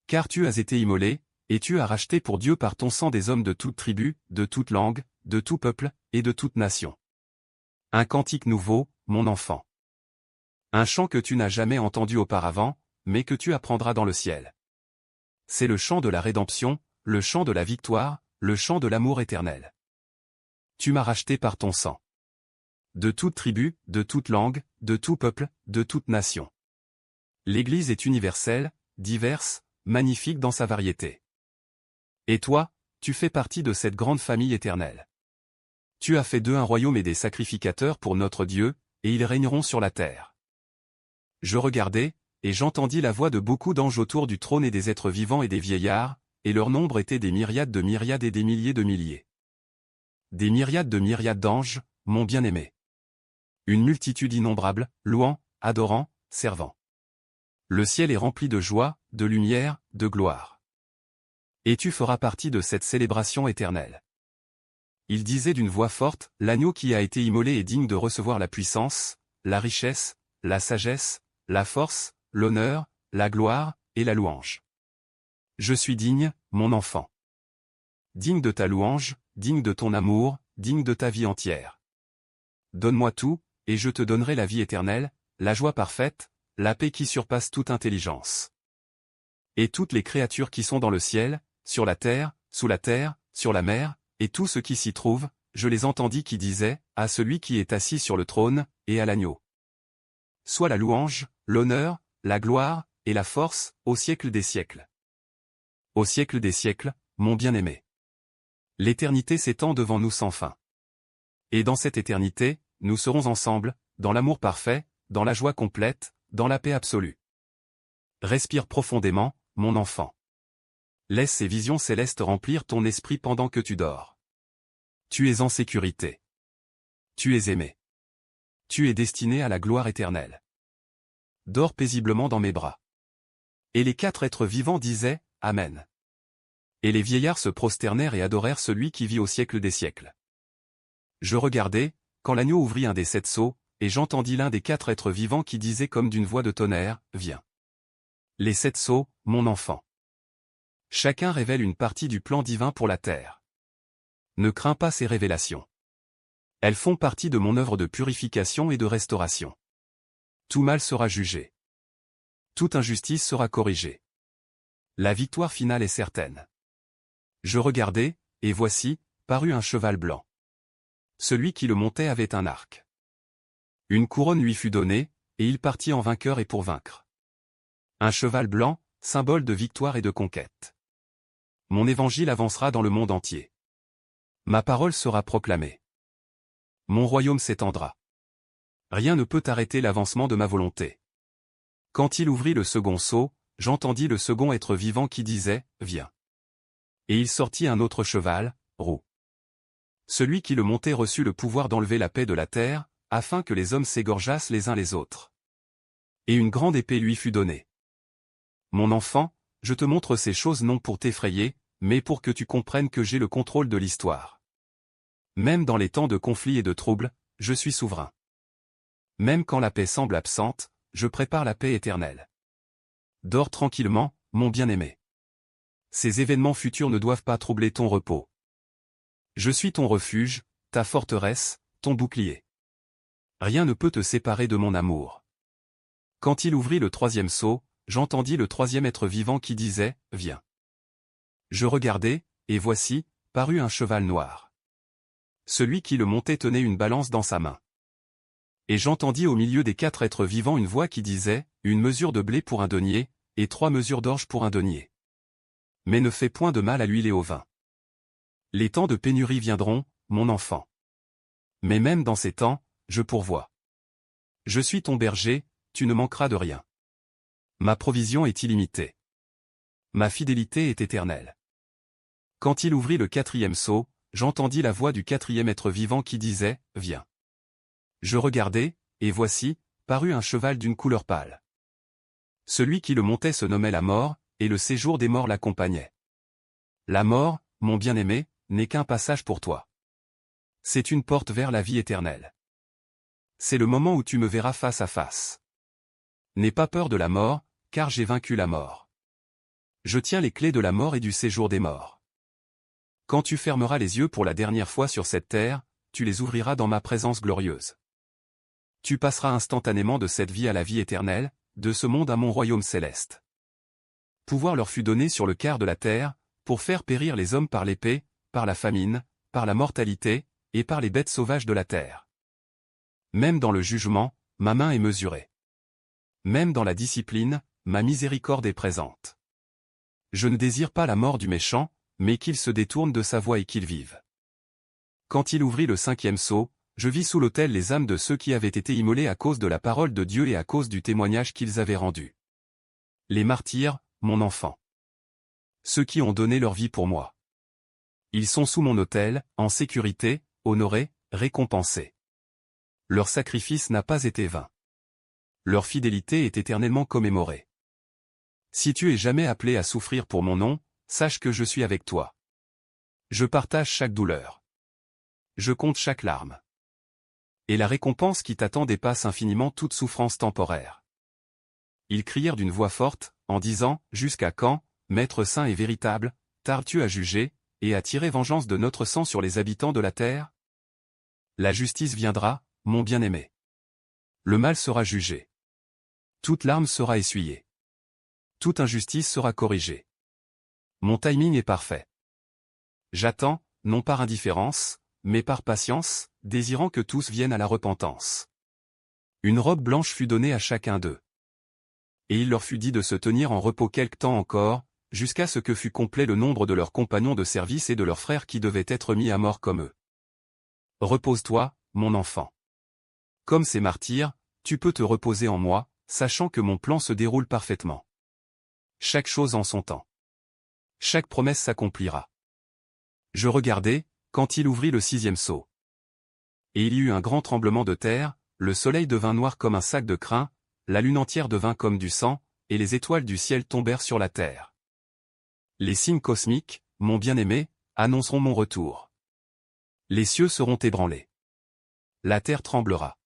Car tu as été immolé, et tu as racheté pour Dieu par ton sang des hommes de toute tribu, de toute langue, de tout peuple, et de toute nation. Un cantique nouveau, mon enfant. Un chant que tu n'as jamais entendu auparavant, mais que tu apprendras dans le ciel. C'est le chant de la rédemption, le chant de la victoire, le chant de l'amour éternel. Tu m'as racheté par ton sang. De toute tribu, de toute langue, de tout peuple, de toute nation. L'Église est universelle, diverse, magnifique dans sa variété. Et toi, tu fais partie de cette grande famille éternelle. Tu as fait d'eux un royaume et des sacrificateurs pour notre Dieu, et ils régneront sur la terre. Je regardai, et j'entendis la voix de beaucoup d'anges autour du trône et des êtres vivants et des vieillards, et leur nombre était des myriades de myriades et des milliers de milliers. Des myriades de myriades d'anges, mon bien-aimé. Une multitude innombrable, louant, adorant, servant. Le ciel est rempli de joie, de lumière, de gloire. Et tu feras partie de cette célébration éternelle. Il disait d'une voix forte, l'agneau qui a été immolé est digne de recevoir la puissance, la richesse, la sagesse, la force, l'honneur, la gloire, et la louange. Je suis digne, mon enfant. Digne de ta louange, digne de ton amour, digne de ta vie entière. Donne-moi tout, et je te donnerai la vie éternelle, la joie parfaite, la paix qui surpasse toute intelligence. Et toutes les créatures qui sont dans le ciel, sur la terre, sous la terre, sur la mer, et tout ce qui s'y trouve, je les entendis qui disaient, à celui qui est assis sur le trône, et à l'agneau. Soit la louange, l'honneur, la gloire, et la force, au siècle des siècles. Au siècle des siècles, mon bien-aimé. L'éternité s'étend devant nous sans fin. Et dans cette éternité, nous serons ensemble, dans l'amour parfait, dans la joie complète, dans la paix absolue. Respire profondément, mon enfant. Laisse ces visions célestes remplir ton esprit pendant que tu dors. Tu es en sécurité. Tu es aimé. Tu es destiné à la gloire éternelle. Dors paisiblement dans mes bras. Et les 4 êtres vivants disaient, Amen. Et les vieillards se prosternèrent et adorèrent celui qui vit au siècle des siècles. Je regardai, quand l'agneau ouvrit un des 7 sceaux, et j'entendis l'un des 4 êtres vivants qui disait comme d'une voix de tonnerre, Viens. Les 7 sceaux, mon enfant. Chacun révèle une partie du plan divin pour la terre. Ne crains pas ces révélations. Elles font partie de mon œuvre de purification et de restauration. Tout mal sera jugé. Toute injustice sera corrigée. La victoire finale est certaine. Je regardai, et voici, parut un cheval blanc. Celui qui le montait avait un arc. Une couronne lui fut donnée, et il partit en vainqueur et pour vaincre. Un cheval blanc, symbole de victoire et de conquête. Mon évangile avancera dans le monde entier. Ma parole sera proclamée. Mon royaume s'étendra. Rien ne peut arrêter l'avancement de ma volonté. Quand il ouvrit le second sceau, j'entendis le second être vivant qui disait, Viens. Et il sortit un autre cheval, roux. Celui qui le montait reçut le pouvoir d'enlever la paix de la terre, afin que les hommes s'égorgeassent les uns les autres. Et une grande épée lui fut donnée. Mon enfant, je te montre ces choses non pour t'effrayer, mais pour que tu comprennes que j'ai le contrôle de l'histoire. Même dans les temps de conflits et de troubles, je suis souverain. Même quand la paix semble absente, je prépare la paix éternelle. Dors tranquillement, mon bien-aimé. Ces événements futurs ne doivent pas troubler ton repos. Je suis ton refuge, ta forteresse, ton bouclier. Rien ne peut te séparer de mon amour. Quand il ouvrit le 3e sceau, j'entendis le 3e être vivant qui disait, Viens. Je regardai, et voici, parut un cheval noir. Celui qui le montait tenait une balance dans sa main. Et j'entendis au milieu des 4 êtres vivants une voix qui disait, Une mesure de blé pour un denier, et 3 mesures d'orge pour un denier. Mais ne fais point de mal à l'huile et au vin. Les temps de pénurie viendront, mon enfant. Mais même dans ces temps, je pourvois. Je suis ton berger, tu ne manqueras de rien. Ma provision est illimitée. Ma fidélité est éternelle. Quand il ouvrit le 4e sceau, j'entendis la voix du 4e être vivant qui disait, Viens. Je regardai, et voici, parut un cheval d'une couleur pâle. Celui qui le montait se nommait la mort, et le séjour des morts l'accompagnait. La mort, mon bien-aimé, n'est qu'un passage pour toi. C'est une porte vers la vie éternelle. C'est le moment où tu me verras face à face. N'aie pas peur de la mort, car j'ai vaincu la mort. Je tiens les clés de la mort et du séjour des morts. Quand tu fermeras les yeux pour la dernière fois sur cette terre, tu les ouvriras dans ma présence glorieuse. Tu passeras instantanément de cette vie à la vie éternelle, de ce monde à mon royaume céleste. Pouvoir leur fut donné sur le quart de la terre, pour faire périr les hommes par l'épée, par la famine, par la mortalité, et par les bêtes sauvages de la terre. Même dans le jugement, ma main est mesurée. Même dans la discipline, ma miséricorde est présente. Je ne désire pas la mort du méchant, mais qu'il se détourne de sa voie et qu'il vive. Quand il ouvrit le 5e sceau, je vis sous l'autel les âmes de ceux qui avaient été immolés à cause de la parole de Dieu et à cause du témoignage qu'ils avaient rendu. Les martyrs, mon enfant. Ceux qui ont donné leur vie pour moi. Ils sont sous mon autel, en sécurité, honorés, récompensés. Leur sacrifice n'a pas été vain. Leur fidélité est éternellement commémorée. Si tu es jamais appelé à souffrir pour mon nom, sache que je suis avec toi. Je partage chaque douleur. Je compte chaque larme. Et la récompense qui t'attend dépasse infiniment toute souffrance temporaire. Ils crièrent d'une voix forte, en disant, « Jusqu'à quand, Maître saint et véritable, tardes-tu à juger, et à tirer vengeance de notre sang sur les habitants de la terre? La justice viendra, mon bien-aimé. Le mal sera jugé. Toute larme sera essuyée. Toute injustice sera corrigée. Mon timing est parfait. J'attends, non par indifférence, mais par patience, désirant que tous viennent à la repentance. Une robe blanche fut donnée à chacun d'eux. Et il leur fut dit de se tenir en repos quelque temps encore, jusqu'à ce que fût complet le nombre de leurs compagnons de service et de leurs frères qui devaient être mis à mort comme eux. Repose-toi, mon enfant. Comme ces martyrs, tu peux te reposer en moi, sachant que mon plan se déroule parfaitement. Chaque chose en son temps. Chaque promesse s'accomplira. Je regardai, quand il ouvrit le 6e sceau. Et il y eut un grand tremblement de terre, le soleil devint noir comme un sac de crin, la lune entière devint comme du sang, et les étoiles du ciel tombèrent sur la terre. Les signes cosmiques, mon bien-aimé, annonceront mon retour. Les cieux seront ébranlés. La terre tremblera.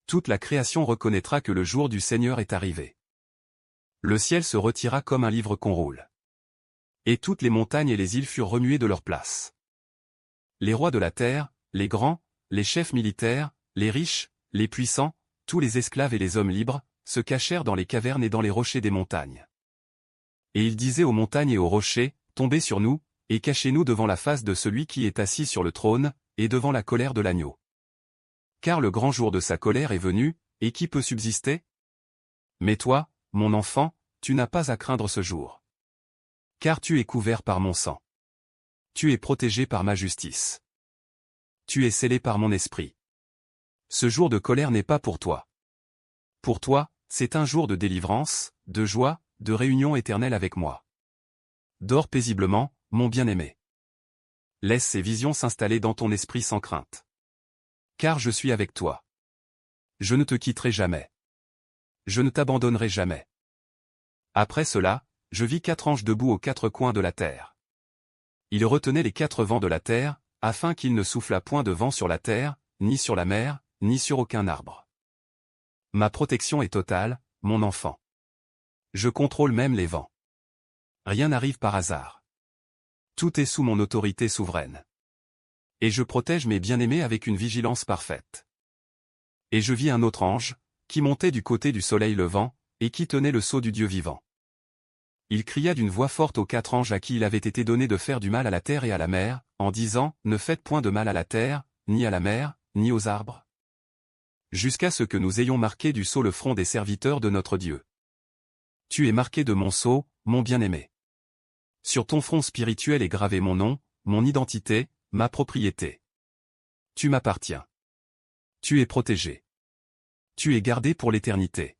Toute la création reconnaîtra que le jour du Seigneur est arrivé. Le ciel se retira comme un livre qu'on roule. Et toutes les montagnes et les îles furent remuées de leur place. Les rois de la terre, les grands, les chefs militaires, les riches, les puissants, tous les esclaves et les hommes libres, se cachèrent dans les cavernes et dans les rochers des montagnes. Et ils disaient aux montagnes et aux rochers, tombez sur nous, et cachez-nous devant la face de celui qui est assis sur le trône, et devant la colère de l'agneau. Car le grand jour de sa colère est venu, et qui peut subsister? Mais toi, mon enfant, tu n'as pas à craindre ce jour. Car tu es couvert par mon sang. Tu es protégé par ma justice. Tu es scellé par mon esprit. Ce jour de colère n'est pas pour toi. Pour toi, c'est un jour de délivrance, de joie, de réunion éternelle avec moi. Dors paisiblement, mon bien-aimé. Laisse ces visions s'installer dans ton esprit sans crainte. Car je suis avec toi. Je ne te quitterai jamais. Je ne t'abandonnerai jamais. Après cela, je vis 4 anges debout aux 4 coins de la terre. Ils retenaient les 4 vents de la terre, afin qu'il ne soufflât point de vent sur la terre, ni sur la mer, ni sur aucun arbre. Ma protection est totale, mon enfant. Je contrôle même les vents. Rien n'arrive par hasard. Tout est sous mon autorité souveraine. Et je protège mes bien-aimés avec une vigilance parfaite. Et je vis un autre ange, qui montait du côté du soleil levant, et qui tenait le sceau du Dieu vivant. Il cria d'une voix forte aux 4 anges à qui il avait été donné de faire du mal à la terre et à la mer, en disant, ne faites point de mal à la terre, ni à la mer, ni aux arbres. Jusqu'à ce que nous ayons marqué du sceau le front des serviteurs de notre Dieu. Tu es marqué de mon sceau, mon bien-aimé. Sur ton front spirituel est gravé mon nom, mon identité, ma propriété. Tu m'appartiens. Tu es protégé. Tu es gardé pour l'éternité.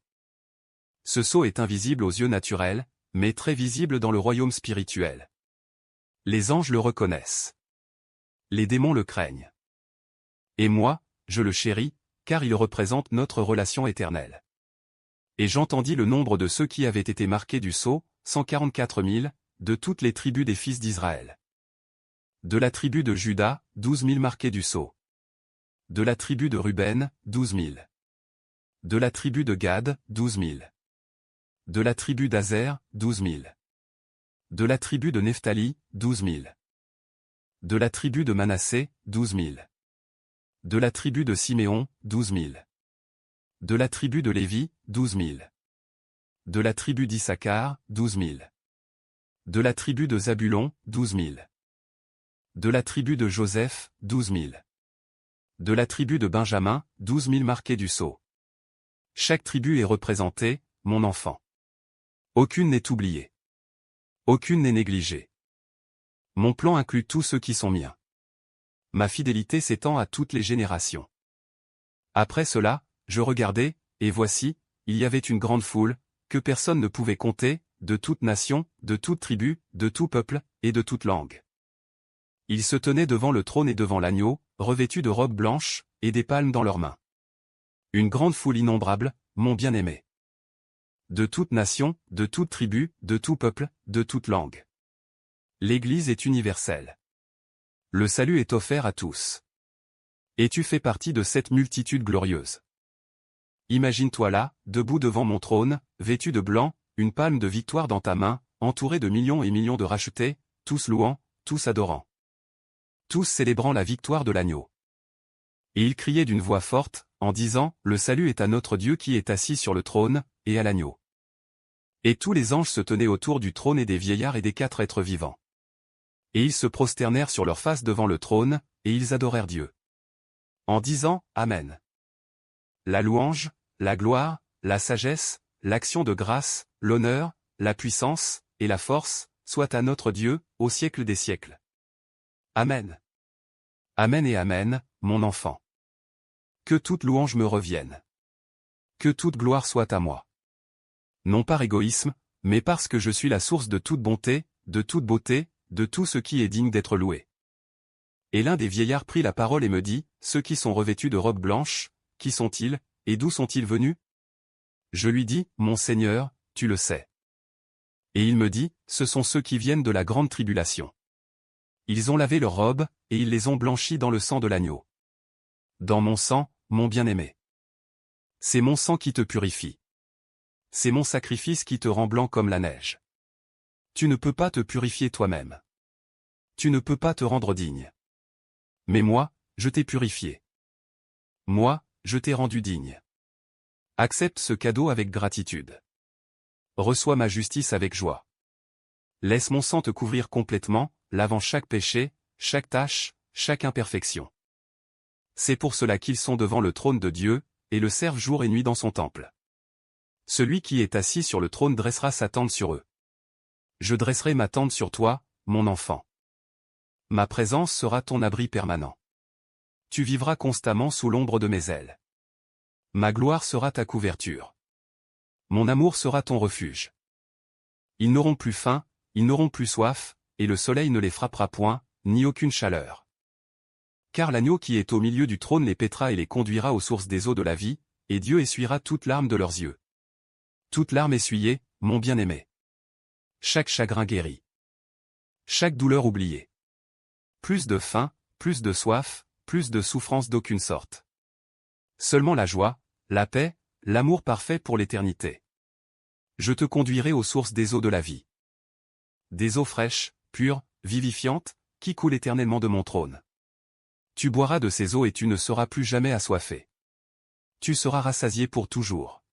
Ce sceau est invisible aux yeux naturels, mais très visible dans le royaume spirituel. Les anges le reconnaissent. Les démons le craignent. Et moi, je le chéris, car il représente notre relation éternelle. Et j'entendis le nombre de ceux qui avaient été marqués du sceau, 144 000, de toutes les tribus des fils d'Israël. De la tribu de Juda, 12 000 marqués du sceau. De la tribu de Ruben, 12 000. De la tribu de Gad, 12 000. De la tribu d'Azer, 12 000. De la tribu de Nephtali, 12 000. De la tribu de Manassé, 12 000. De la tribu de Siméon, 12 000. De la tribu de Lévi, 12 000. De la tribu d'Issachar, 12 000. De la tribu de Zabulon, 12 000. De la tribu de Joseph, 12 000. De la tribu de Benjamin, 12 000 marqués du sceau. Chaque tribu est représentée, mon enfant. Aucune n'est oubliée. Aucune n'est négligée. Mon plan inclut tous ceux qui sont miens. Ma fidélité s'étend à toutes les générations. Après cela, je regardai, et voici, il y avait une grande foule, que personne ne pouvait compter, de toute nation, de toute tribu, de tout peuple, et de toute langue. Ils se tenaient devant le trône et devant l'agneau, revêtus de robes blanches, et des palmes dans leurs mains. Une grande foule innombrable, mon bien-aimé. De toute nation, de toute tribu, de tout peuple, de toute langue. L'Église est universelle. Le salut est offert à tous. Et tu fais partie de cette multitude glorieuse. Imagine-toi là, debout devant mon trône, vêtu de blanc, une palme de victoire dans ta main, entouré de millions et millions de rachetés, tous louant, tous adorant. Tous célébrant la victoire de l'agneau. Et ils criaient d'une voix forte, en disant, le salut est à notre Dieu qui est assis sur le trône, et à l'agneau. Et tous les anges se tenaient autour du trône et des vieillards et des 4 êtres vivants. Et ils se prosternèrent sur leurs faces devant le trône, et ils adorèrent Dieu. En disant, Amen. La louange, la gloire, la sagesse, l'action de grâce, l'honneur, la puissance, et la force, soient à notre Dieu, au siècle des siècles. Amen. Amen et Amen, mon enfant. Que toute louange me revienne. Que toute gloire soit à moi. Non par égoïsme, mais parce que je suis la source de toute bonté, de toute beauté, de tout ce qui est digne d'être loué. Et l'un des vieillards prit la parole et me dit, ceux qui sont revêtus de robes blanches, qui sont-ils, et d'où sont-ils venus? Je lui dis, mon Seigneur, tu le sais. Et il me dit, ce sont ceux qui viennent de la grande tribulation. Ils ont lavé leurs robes, et ils les ont blanchies dans le sang de l'agneau. Dans mon sang, mon bien-aimé. C'est mon sang qui te purifie. C'est mon sacrifice qui te rend blanc comme la neige. Tu ne peux pas te purifier toi-même. Tu ne peux pas te rendre digne. Mais moi, je t'ai purifié. Moi, je t'ai rendu digne. Accepte ce cadeau avec gratitude. Reçois ma justice avec joie. Laisse mon sang te couvrir complètement, lavant chaque péché, chaque tâche, chaque imperfection. C'est pour cela qu'ils sont devant le trône de Dieu, et le servent jour et nuit dans son temple. Celui qui est assis sur le trône dressera sa tente sur eux. Je dresserai ma tente sur toi, mon enfant. Ma présence sera ton abri permanent. Tu vivras constamment sous l'ombre de mes ailes. Ma gloire sera ta couverture. Mon amour sera ton refuge. Ils n'auront plus faim, ils n'auront plus soif, et le soleil ne les frappera point, ni aucune chaleur. Car l'agneau qui est au milieu du trône les paîtra et les conduira aux sources des eaux de la vie, et Dieu essuiera toute larme de leurs yeux. Toute larme essuyée, mon bien-aimé. Chaque chagrin guéri. Chaque douleur oubliée. Plus de faim, plus de soif, plus de souffrance d'aucune sorte. Seulement la joie, la paix, l'amour parfait pour l'éternité. Je te conduirai aux sources des eaux de la vie. Des eaux fraîches, pures, vivifiantes, qui coulent éternellement de mon trône. Tu boiras de ces eaux et tu ne seras plus jamais assoiffé. Tu seras rassasié pour toujours.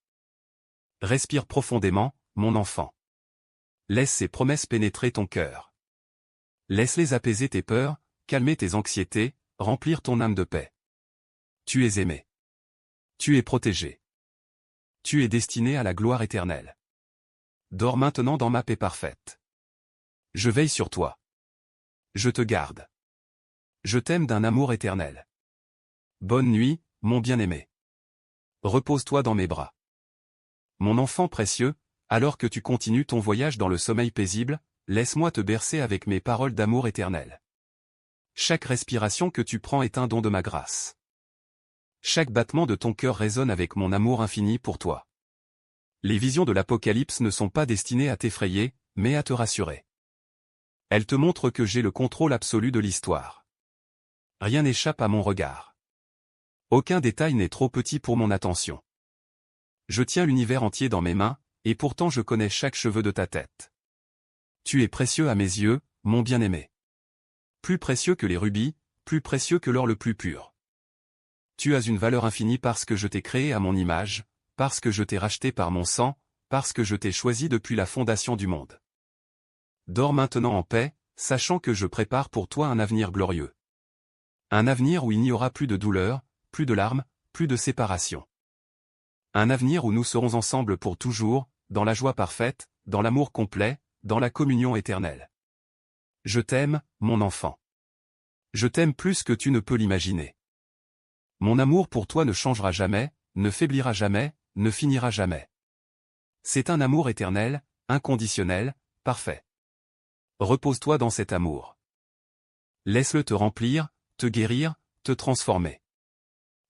Respire profondément, mon enfant. Laisse ces promesses pénétrer ton cœur. Laisse-les apaiser tes peurs, calmer tes anxiétés, remplir ton âme de paix. Tu es aimé. Tu es protégé. Tu es destiné à la gloire éternelle. Dors maintenant dans ma paix parfaite. Je veille sur toi. Je te garde. Je t'aime d'un amour éternel. Bonne nuit, mon bien-aimé. Repose-toi dans mes bras. Mon enfant précieux, alors que tu continues ton voyage dans le sommeil paisible, laisse-moi te bercer avec mes paroles d'amour éternel. Chaque respiration que tu prends est un don de ma grâce. Chaque battement de ton cœur résonne avec mon amour infini pour toi. Les visions de l'Apocalypse ne sont pas destinées à t'effrayer, mais à te rassurer. Elle te montre que j'ai le contrôle absolu de l'histoire. Rien n'échappe à mon regard. Aucun détail n'est trop petit pour mon attention. Je tiens l'univers entier dans mes mains, et pourtant je connais chaque cheveu de ta tête. Tu es précieux à mes yeux, mon bien-aimé. Plus précieux que les rubis, plus précieux que l'or le plus pur. Tu as une valeur infinie parce que je t'ai créé à mon image, parce que je t'ai racheté par mon sang, parce que je t'ai choisi depuis la fondation du monde. Dors maintenant en paix, sachant que je prépare pour toi un avenir glorieux. Un avenir où il n'y aura plus de douleur, plus de larmes, plus de séparation. Un avenir où nous serons ensemble pour toujours, dans la joie parfaite, dans l'amour complet, dans la communion éternelle. Je t'aime, mon enfant. Je t'aime plus que tu ne peux l'imaginer. Mon amour pour toi ne changera jamais, ne faiblira jamais, ne finira jamais. C'est un amour éternel, inconditionnel, parfait. Repose-toi dans cet amour. Laisse-le te remplir, te guérir, te transformer.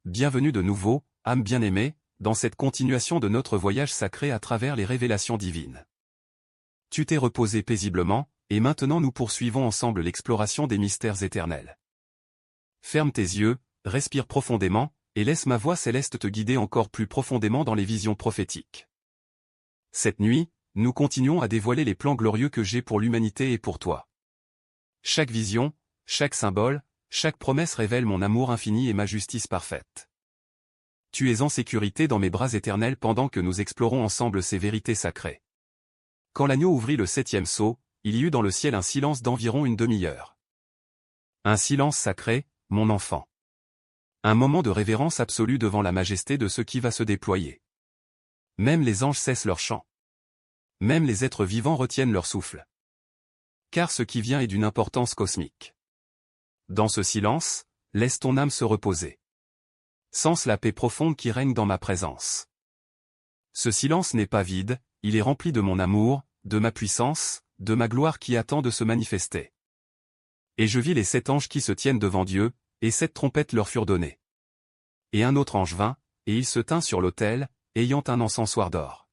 Bienvenue de nouveau, âme bien-aimée, dans cette continuation de notre voyage sacré à travers les révélations divines. Tu t'es reposé paisiblement, et maintenant nous poursuivons ensemble l'exploration des mystères éternels. Ferme tes yeux, respire profondément, et laisse ma voix céleste te guider encore plus profondément dans les visions prophétiques. Cette nuit, nous continuons à dévoiler les plans glorieux que j'ai pour l'humanité et pour toi. Chaque vision, chaque symbole, chaque promesse révèle mon amour infini et ma justice parfaite. Tu es en sécurité dans mes bras éternels pendant que nous explorons ensemble ces vérités sacrées. Quand l'agneau ouvrit le 7e sceau, il y eut dans le ciel un silence d'environ une demi-heure. Un silence sacré, mon enfant. Un moment de révérence absolue devant la majesté de ce qui va se déployer. Même les anges cessent leur chant. Même les êtres vivants retiennent leur souffle. Car ce qui vient est d'une importance cosmique. Dans ce silence, laisse ton âme se reposer. Sens la paix profonde qui règne dans ma présence. Ce silence n'est pas vide, il est rempli de mon amour, de ma puissance, de ma gloire qui attend de se manifester. Et je vis les 7 anges qui se tiennent devant Dieu, et 7 trompettes leur furent données. Et un autre ange vint, et il se tint sur l'autel, ayant un encensoir d'or.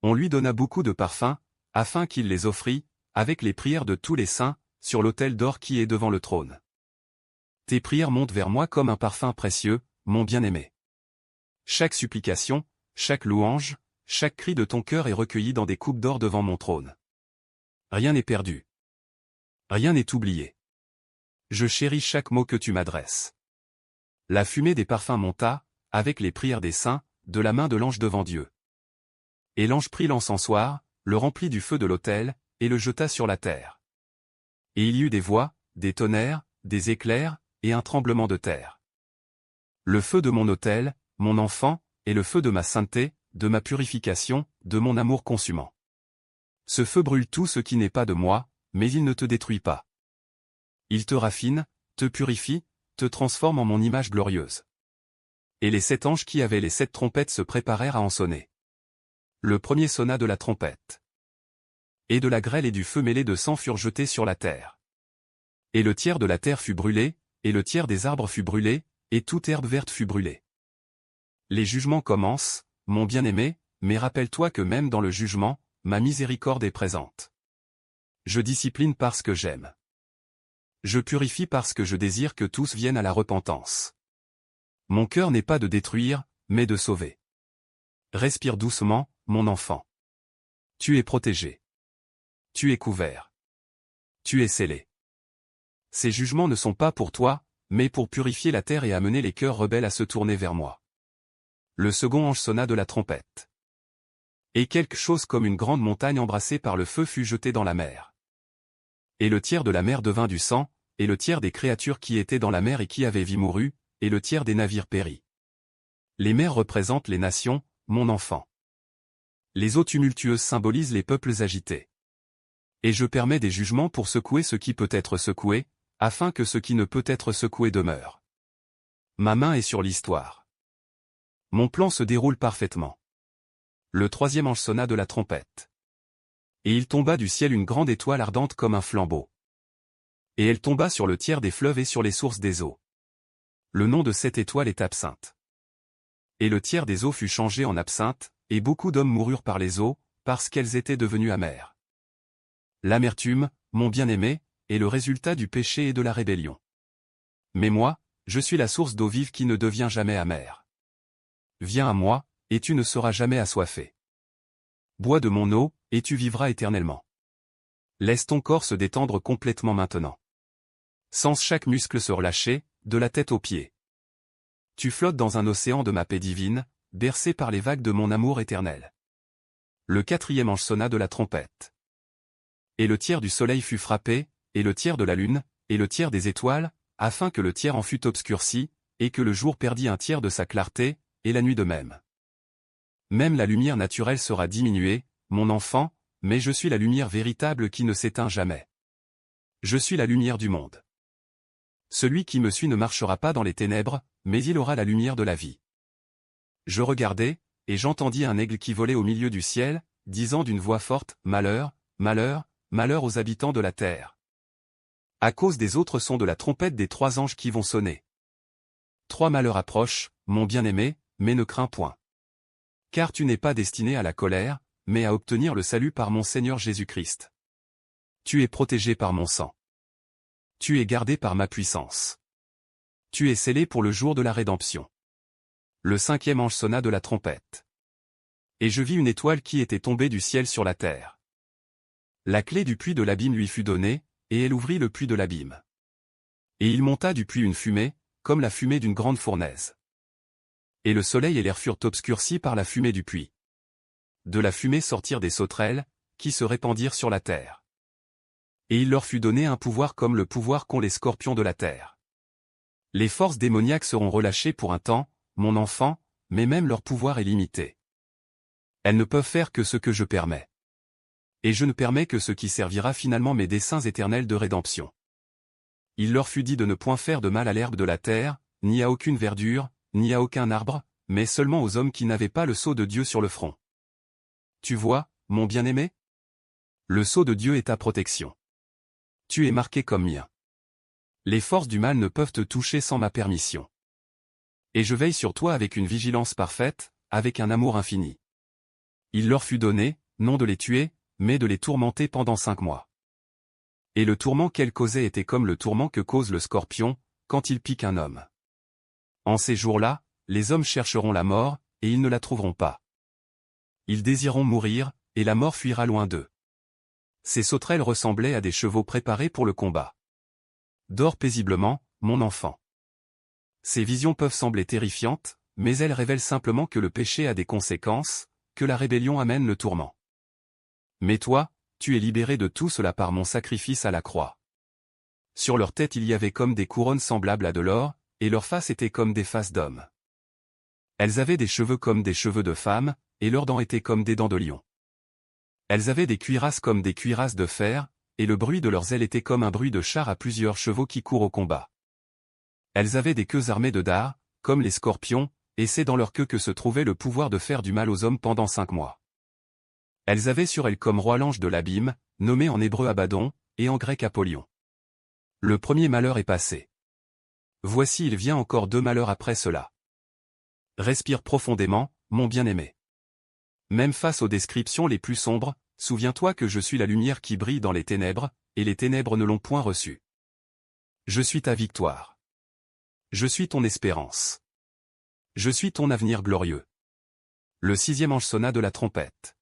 On lui donna beaucoup de parfums, afin qu'il les offrît, avec les prières de tous les saints, sur l'autel d'or qui est devant le trône. Tes prières montent vers moi comme un parfum précieux, mon bien-aimé. Chaque supplication, chaque louange, chaque cri de ton cœur est recueilli dans des coupes d'or devant mon trône. Rien n'est perdu. Rien n'est oublié. Je chéris chaque mot que tu m'adresses. La fumée des parfums monta, avec les prières des saints, de la main de l'ange devant Dieu. Et l'ange prit l'encensoir, le remplit du feu de l'autel, et le jeta sur la terre. Et il y eut des voix, des tonnerres, des éclairs, et un tremblement de terre. Le feu de mon autel, mon enfant, est le feu de ma sainteté, de ma purification, de mon amour consumant. Ce feu brûle tout ce qui n'est pas de moi, mais il ne te détruit pas. Il te raffine, te purifie, te transforme en mon image glorieuse. Et les 7 anges qui avaient les 7 trompettes se préparèrent à en sonner. Le premier sonna de la trompette. Et de la grêle et du feu mêlés de sang furent jetés sur la terre. Et le tiers de la terre fut brûlé, et le tiers des arbres fut brûlé, et toute herbe verte fut brûlée. Les jugements commencent, mon bien-aimé, mais rappelle-toi que même dans le jugement, ma miséricorde est présente. Je discipline parce que j'aime. Je purifie parce que je désire que tous viennent à la repentance. Mon cœur n'est pas de détruire, mais de sauver. Respire doucement, mon enfant. Tu es protégé. Tu es couvert. Tu es scellé. Ces jugements ne sont pas pour toi, mais pour purifier la terre et amener les cœurs rebelles à se tourner vers moi. Le second ange sonna de la trompette. Et quelque chose comme une grande montagne embrassée par le feu fut jetée dans la mer. Et le tiers de la mer devint du sang, et le tiers des créatures qui étaient dans la mer et qui avaient vie mourut, et le tiers des navires périt. Les mers représentent les nations, mon enfant. Les eaux tumultueuses symbolisent les peuples agités. Et je permets des jugements pour secouer ce qui peut être secoué, afin que ce qui ne peut être secoué demeure. Ma main est sur l'histoire. Mon plan se déroule parfaitement. Le troisième ange sonna de la trompette. Et il tomba du ciel une grande étoile ardente comme un flambeau. Et elle tomba sur le tiers des fleuves et sur les sources des eaux. Le nom de cette étoile est Absinthe. Et le tiers des eaux fut changé en absinthe, et beaucoup d'hommes moururent par les eaux, parce qu'elles étaient devenues amères. L'amertume, mon bien-aimé, est le résultat du péché et de la rébellion. Mais moi, je suis la source d'eau vive qui ne devient jamais amère. Viens à moi, et tu ne seras jamais assoiffé. Bois de mon eau, et tu vivras éternellement. Laisse ton corps se détendre complètement maintenant. Sens chaque muscle se relâcher, de la tête aux pieds. Tu flottes dans un océan de ma paix divine, bercé par les vagues de mon amour éternel. Le 4e ange sonna de la trompette. Et le tiers du soleil fut frappé, et le tiers de la lune, et le tiers des étoiles, afin que le tiers en fût obscurci, et que le jour perdît un tiers de sa clarté, et la nuit de même. Même la lumière naturelle sera diminuée, mon enfant, mais je suis la lumière véritable qui ne s'éteint jamais. Je suis la lumière du monde. Celui qui me suit ne marchera pas dans les ténèbres, mais il aura la lumière de la vie. Je regardai, et j'entendis un aigle qui volait au milieu du ciel, disant d'une voix forte, « Malheur, malheur, malheur aux habitants de la terre. » À cause des autres sons de la trompette des 3 anges qui vont sonner. 3 malheurs approchent, mon bien-aimé, mais ne crains point. Car tu n'es pas destiné à la colère, mais à obtenir le salut par mon Seigneur Jésus-Christ. Tu es protégé par mon sang. Tu es gardé par ma puissance. Tu es scellé pour le jour de la rédemption. Le 5e ange sonna de la trompette. Et je vis une étoile qui était tombée du ciel sur la terre. La clé du puits de l'abîme lui fut donnée, et elle ouvrit le puits de l'abîme. Et il monta du puits une fumée, comme la fumée d'une grande fournaise. Et le soleil et l'air furent obscurcis par la fumée du puits. De la fumée sortirent des sauterelles, qui se répandirent sur la terre. Et il leur fut donné un pouvoir comme le pouvoir qu'ont les scorpions de la terre. Les forces démoniaques seront relâchées pour un temps, mon enfant, mais même leur pouvoir est limité. Elles ne peuvent faire que ce que je permets. Et je ne permets que ce qui servira finalement mes desseins éternels de rédemption. Il leur fut dit de ne point faire de mal à l'herbe de la terre, ni à aucune verdure, ni à aucun arbre, mais seulement aux hommes qui n'avaient pas le sceau de Dieu sur le front. Tu vois, mon bien-aimé? Le sceau de Dieu est ta protection. Tu es marqué comme mien. Les forces du mal ne peuvent te toucher sans ma permission. Et je veille sur toi avec une vigilance parfaite, avec un amour infini. Il leur fut donné, non de les tuer, mais de les tourmenter pendant 5 mois. Et le tourment qu'elle causait était comme le tourment que cause le scorpion, quand il pique un homme. En ces jours-là, les hommes chercheront la mort, et ils ne la trouveront pas. Ils désireront mourir, et la mort fuira loin d'eux. Ces sauterelles ressemblaient à des chevaux préparés pour le combat. Dors paisiblement, mon enfant. Ces visions peuvent sembler terrifiantes, mais elles révèlent simplement que le péché a des conséquences, que la rébellion amène le tourment. Mais toi, tu es libéré de tout cela par mon sacrifice à la croix. Sur leur tête il y avait comme des couronnes semblables à de l'or, et leurs faces étaient comme des faces d'hommes. Elles avaient des cheveux comme des cheveux de femmes, et leurs dents étaient comme des dents de lion. Elles avaient des cuirasses comme des cuirasses de fer, et le bruit de leurs ailes était comme un bruit de char à plusieurs chevaux qui courent au combat. Elles avaient des queues armées de dards, comme les scorpions, et c'est dans leur queue que se trouvait le pouvoir de faire du mal aux hommes pendant 5 mois. Elles avaient sur elles comme roi l'ange de l'abîme, nommé en hébreu Abaddon, et en grec Apollyon. Le premier malheur est passé. Voici il vient encore 2 malheurs après cela. Respire profondément, mon bien-aimé. Même face aux descriptions les plus sombres, souviens-toi que je suis la lumière qui brille dans les ténèbres, et les ténèbres ne l'ont point reçue. Je suis ta victoire. Je suis ton espérance. Je suis ton avenir glorieux. Le 6e ange sonna de la trompette.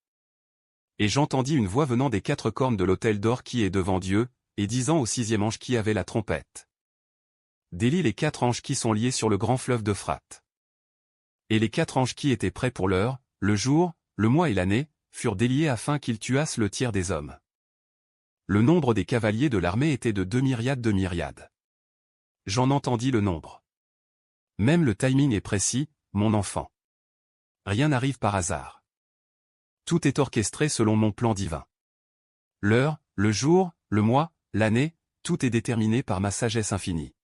Et j'entendis une voix venant des 4 cornes de l'autel d'or qui est devant Dieu, et disant au 6e ange qui avait la trompette. Délie les 4 anges qui sont liés sur le grand fleuve d'Euphrate. Et les 4 anges qui étaient prêts pour l'heure, le jour, le mois et l'année, furent déliés afin qu'ils tuassent le tiers des hommes. Le nombre des cavaliers de l'armée était de 2 myriades de myriades. J'en entendis le nombre. Même le timing est précis, mon enfant. Rien n'arrive par hasard. Tout est orchestré selon mon plan divin. L'heure, le jour, le mois, l'année, tout est déterminé par ma sagesse infinie.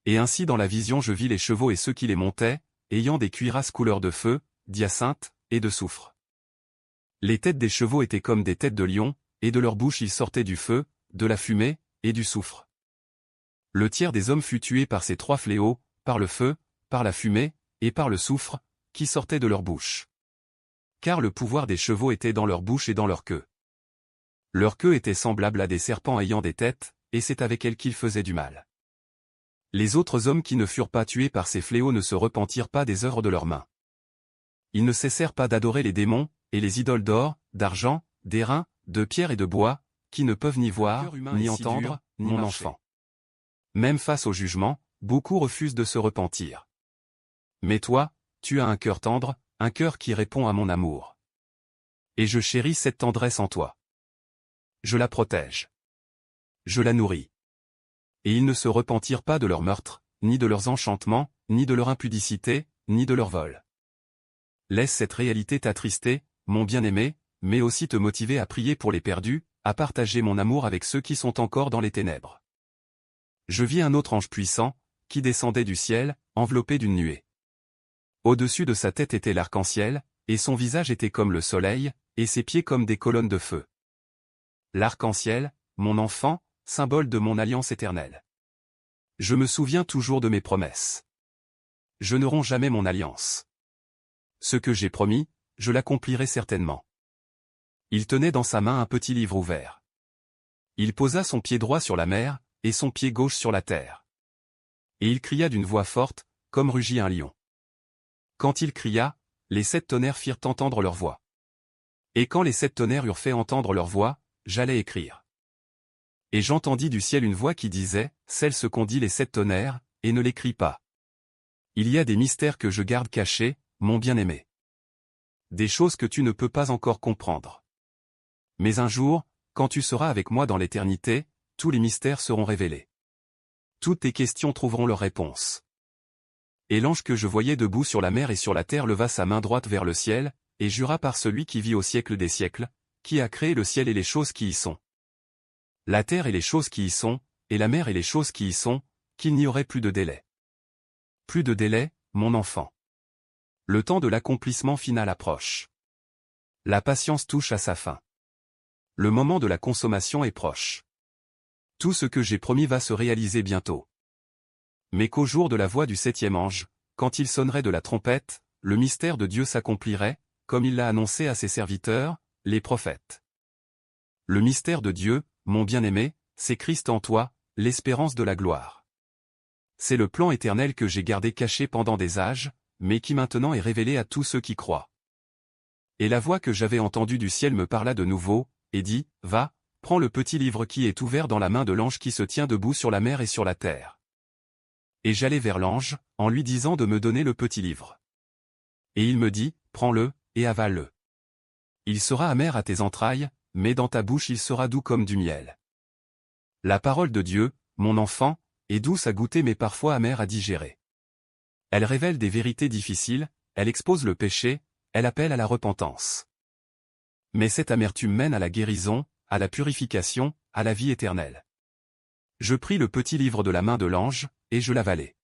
Et ainsi dans la vision je vis les chevaux et ceux qui les montaient, ayant des cuirasses couleur de feu, d'hyacinthe, et de soufre. Les têtes des chevaux étaient comme des têtes de lion, et de leur bouche il sortait du feu, de la fumée, et du soufre. Le tiers des hommes fut tué par ces 3 fléaux, par le feu, par la fumée, et par le soufre, qui sortaient de leur bouche. Car le pouvoir des chevaux était dans leur bouche et dans leur queue. Leur queue était semblable à des serpents ayant des têtes, et c'est avec elles qu'ils faisaient du mal. Les autres hommes qui ne furent pas tués par ces fléaux ne se repentirent pas des œuvres de leurs mains. Ils ne cessèrent pas d'adorer les démons, et les idoles d'or, d'argent, d'airain, de pierre et de bois, qui ne peuvent ni voir, ni entendre, ni mon enfant. Même face au jugement, beaucoup refusent de se repentir. Mais toi, tu as un cœur tendre, un cœur qui répond à mon amour. Et je chéris cette tendresse en toi. Je la protège. Je la nourris. Et ils ne se repentirent pas de leur meurtre, ni de leurs enchantements, ni de leur impudicité, ni de leur vol. Laisse cette réalité t'attrister, mon bien-aimé, mais aussi te motiver à prier pour les perdus, à partager mon amour avec ceux qui sont encore dans les ténèbres. Je vis un autre ange puissant, qui descendait du ciel, enveloppé d'une nuée. Au-dessus de sa tête était l'arc-en-ciel, et son visage était comme le soleil, et ses pieds comme des colonnes de feu. L'arc-en-ciel, mon enfant, symbole de mon alliance éternelle. Je me souviens toujours de mes promesses. Je ne romps jamais mon alliance. Ce que j'ai promis, je l'accomplirai certainement. Il tenait dans sa main un petit livre ouvert. Il posa son pied droit sur la mer, et son pied gauche sur la terre. Et il cria d'une voix forte, comme rugit un lion. Quand il cria, les 7 tonnerres firent entendre leur voix. Et quand les 7 tonnerres eurent fait entendre leur voix, j'allais écrire. Et j'entendis du ciel une voix qui disait, scelle ce qu'ont dit les 7 tonnerres, et ne l'écris pas. Il y a des mystères que je garde cachés, mon bien-aimé. Des choses que tu ne peux pas encore comprendre. Mais un jour, quand tu seras avec moi dans l'éternité, tous les mystères seront révélés. Toutes tes questions trouveront leur réponse. Et l'ange que je voyais debout sur la mer et sur la terre leva sa main droite vers le ciel, et jura par celui qui vit au siècle des siècles, qui a créé le ciel et les choses qui y sont. La terre et les choses qui y sont, et la mer et les choses qui y sont, qu'il n'y aurait plus de délai. Plus de délai, mon enfant. Le temps de l'accomplissement final approche. La patience touche à sa fin. Le moment de la consommation est proche. Tout ce que j'ai promis va se réaliser bientôt. Mais qu'au jour de la voix du 7e ange, quand il sonnerait de la trompette, le mystère de Dieu s'accomplirait, comme il l'a annoncé à ses serviteurs, les prophètes. Le mystère de Dieu, mon bien-aimé, c'est Christ en toi, l'espérance de la gloire. C'est le plan éternel que j'ai gardé caché pendant des âges, mais qui maintenant est révélé à tous ceux qui croient. Et la voix que j'avais entendue du ciel me parla de nouveau, et dit, va, prends le petit livre qui est ouvert dans la main de l'ange qui se tient debout sur la mer et sur la terre. Et j'allai vers l'ange, en lui disant de me donner le petit livre. Et il me dit, prends-le, et avale-le. Il sera amer à tes entrailles, mais dans ta bouche il sera doux comme du miel. La parole de Dieu, mon enfant, est douce à goûter mais parfois amère à digérer. Elle révèle des vérités difficiles, elle expose le péché, elle appelle à la repentance. Mais cette amertume mène à la guérison, à la purification, à la vie éternelle. Je pris le petit livre de la main de l'ange, et je l'avalai.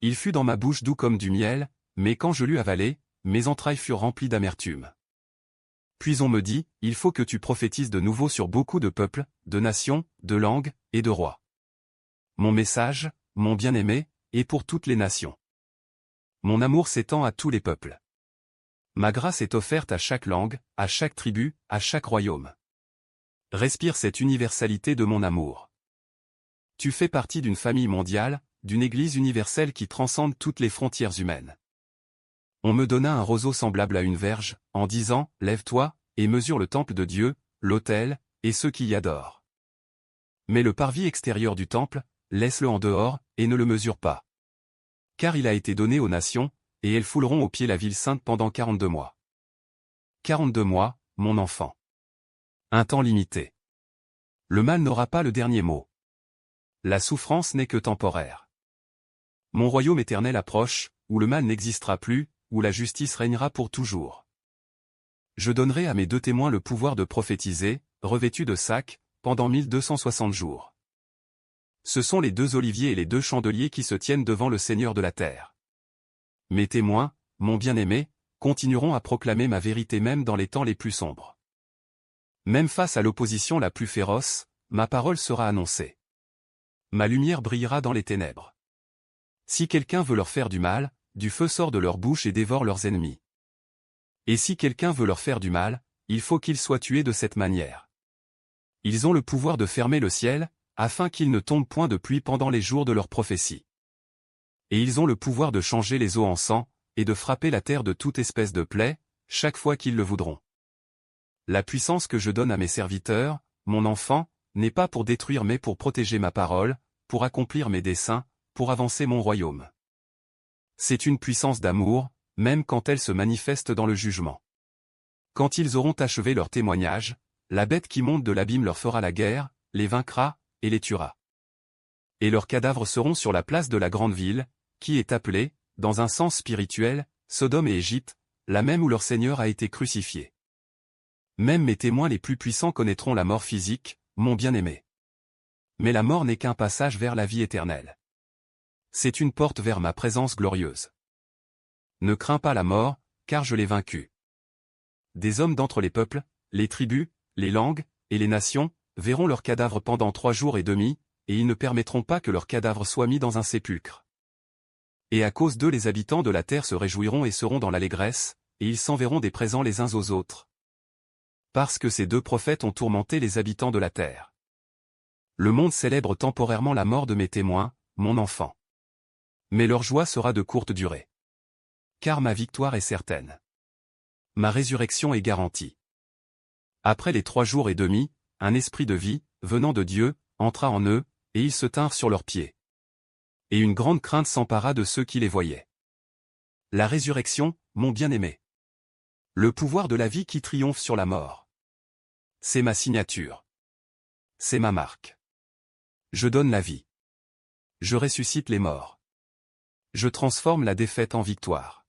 Il fut dans ma bouche doux comme du miel, mais quand je l'eus avalé, mes entrailles furent remplies d'amertume. Puis on me dit, il faut que tu prophétises de nouveau sur beaucoup de peuples, de nations, de langues, et de rois. Mon message, mon bien-aimé, est pour toutes les nations. Mon amour s'étend à tous les peuples. Ma grâce est offerte à chaque langue, à chaque tribu, à chaque royaume. Respire cette universalité de mon amour. Tu fais partie d'une famille mondiale, d'une Église universelle qui transcende toutes les frontières humaines. On me donna un roseau semblable à une verge, en disant, lève-toi, et mesure le temple de Dieu, l'autel, et ceux qui y adorent. Mais le parvis extérieur du temple, laisse-le en dehors, et ne le mesure pas. Car il a été donné aux nations, et elles fouleront aux pieds la ville sainte pendant 42 mois. 42 mois, mon enfant. Un temps limité. Le mal n'aura pas le dernier mot. La souffrance n'est que temporaire. Mon royaume éternel approche, où le mal n'existera plus, où la justice régnera pour toujours. Je donnerai à mes 2 témoins le pouvoir de prophétiser, revêtus de sacs, pendant 1260 jours. Ce sont les 2 oliviers et les 2 chandeliers qui se tiennent devant le Seigneur de la terre. Mes témoins, mon bien-aimé, continueront à proclamer ma vérité même dans les temps les plus sombres. Même face à l'opposition la plus féroce, ma parole sera annoncée. Ma lumière brillera dans les ténèbres. Si quelqu'un veut leur faire du mal, du feu sort de leur bouche et dévore leurs ennemis. Et si quelqu'un veut leur faire du mal, il faut qu'il soit tué de cette manière. Ils ont le pouvoir de fermer le ciel, afin qu'il ne tombe point de pluie pendant les jours de leur prophétie. Et ils ont le pouvoir de changer les eaux en sang, et de frapper la terre de toute espèce de plaie, chaque fois qu'ils le voudront. La puissance que je donne à mes serviteurs, mon enfant, n'est pas pour détruire mais pour protéger ma parole, pour accomplir mes desseins, pour avancer mon royaume. C'est une puissance d'amour, même quand elle se manifeste dans le jugement. Quand ils auront achevé leur témoignage, la bête qui monte de l'abîme leur fera la guerre, les vaincra, et les tuera. Et leurs cadavres seront sur la place de la grande ville, qui est appelée, dans un sens spirituel, Sodome et Égypte, la même où leur Seigneur a été crucifié. Même mes témoins les plus puissants connaîtront la mort physique, mon bien-aimé. Mais la mort n'est qu'un passage vers la vie éternelle. C'est une porte vers ma présence glorieuse. Ne crains pas la mort, car je l'ai vaincue. Des hommes d'entre les peuples, les tribus, les langues, et les nations, verront leurs cadavres pendant 3 jours et demi, et ils ne permettront pas que leurs cadavres soient mis dans un sépulcre. Et à cause d'eux les habitants de la terre se réjouiront et seront dans l'allégresse, et ils s'enverront des présents les uns aux autres. Parce que ces 2 prophètes ont tourmenté les habitants de la terre. Le monde célèbre temporairement la mort de mes témoins, mon enfant. Mais leur joie sera de courte durée. Car ma victoire est certaine. Ma résurrection est garantie. Après les 3 jours et demi, un esprit de vie, venant de Dieu, entra en eux, et ils se tinrent sur leurs pieds. Et une grande crainte s'empara de ceux qui les voyaient. La résurrection, mon bien-aimé. Le pouvoir de la vie qui triomphe sur la mort. C'est ma signature. C'est ma marque. Je donne la vie. Je ressuscite les morts. Je transforme la défaite en victoire.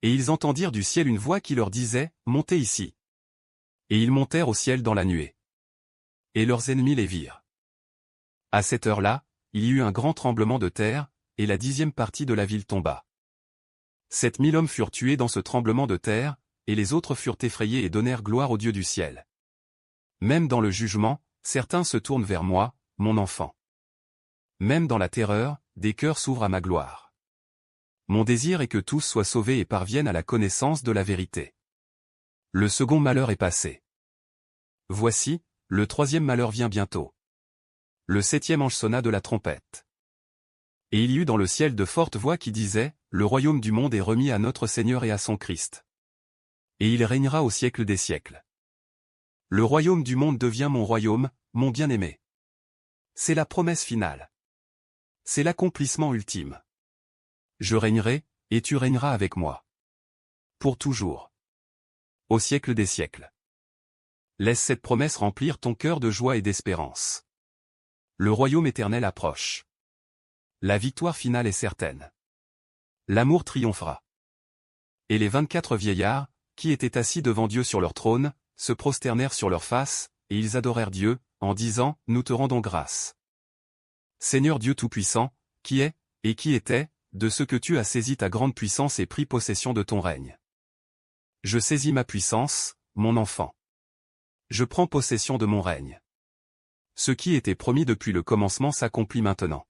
Et ils entendirent du ciel une voix qui leur disait, « Montez ici. » Et ils montèrent au ciel dans la nuée. Et leurs ennemis les virent. À cette heure-là, il y eut un grand tremblement de terre, et la 10e partie de la ville tomba. 7000 hommes furent tués dans ce tremblement de terre, et les autres furent effrayés et donnèrent gloire au Dieu du ciel. Même dans le jugement, certains se tournent vers moi, mon enfant. Même dans la terreur, des cœurs s'ouvrent à ma gloire. Mon désir est que tous soient sauvés et parviennent à la connaissance de la vérité. Le second malheur est passé. Voici, le 3e malheur vient bientôt. Le 7e ange sonna de la trompette. Et il y eut dans le ciel de fortes voix qui disaient, « Le royaume du monde est remis à notre Seigneur et à son Christ. Et il régnera au siècle des siècles. » Le royaume du monde devient mon royaume, mon bien-aimé. C'est la promesse finale. C'est l'accomplissement ultime. Je régnerai, et tu régneras avec moi. Pour toujours. Au siècle des siècles. Laisse cette promesse remplir ton cœur de joie et d'espérance. Le royaume éternel approche. La victoire finale est certaine. L'amour triomphera. Et les 24 vieillards, qui étaient assis devant Dieu sur leur trône, se prosternèrent sur leurs faces, et ils adorèrent Dieu, en disant, « Nous te rendons grâce. Seigneur Dieu Tout-Puissant, qui est, et qui était, de ce que tu as saisi ta grande puissance et pris possession de ton règne. Je saisis ma puissance, mon enfant. Je prends possession de mon règne. Ce qui était promis depuis le commencement s'accomplit maintenant.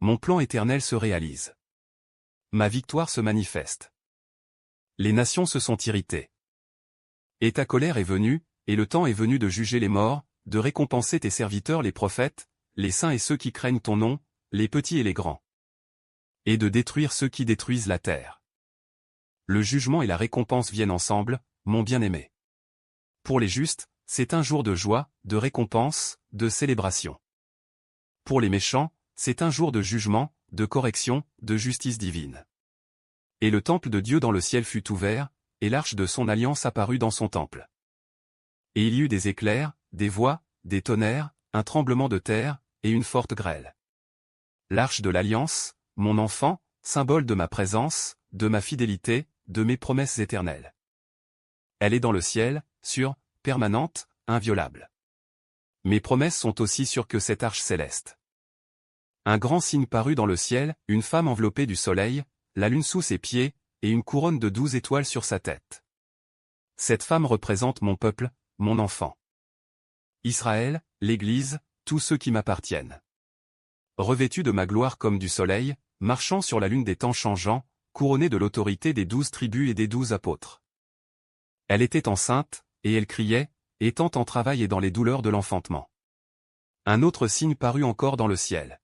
Mon plan éternel se réalise. Ma victoire se manifeste. Les nations se sont irritées. Et ta colère est venue, et le temps est venu de juger les morts, de récompenser tes serviteurs les prophètes, les saints et ceux qui craignent ton nom, les petits et les grands. Et de détruire ceux qui détruisent la terre. Le jugement et la récompense viennent ensemble, mon bien-aimé. Pour les justes, c'est un jour de joie, de récompense, de célébration. Pour les méchants, c'est un jour de jugement, de correction, de justice divine. Et le temple de Dieu dans le ciel fut ouvert, et l'arche de son alliance apparut dans son temple. Et il y eut des éclairs, des voix, des tonnerres, un tremblement de terre, et une forte grêle. L'arche de l'alliance, mon enfant, symbole de ma présence, de ma fidélité, de mes promesses éternelles. Elle est dans le ciel, sûre, permanente, inviolable. Mes promesses sont aussi sûres que cette arche céleste. Un grand signe parut dans le ciel, une femme enveloppée du soleil, la lune sous ses pieds, et une couronne de 12 étoiles sur sa tête. Cette femme représente mon peuple, mon enfant. Israël, l'Église, tous ceux qui m'appartiennent. Revêtue de ma gloire comme du soleil, marchant sur la lune des temps changeants, couronnée de l'autorité des 12 tribus et des 12 apôtres. Elle était enceinte, et elle criait, étant en travail et dans les douleurs de l'enfantement. Un autre signe parut encore dans le ciel.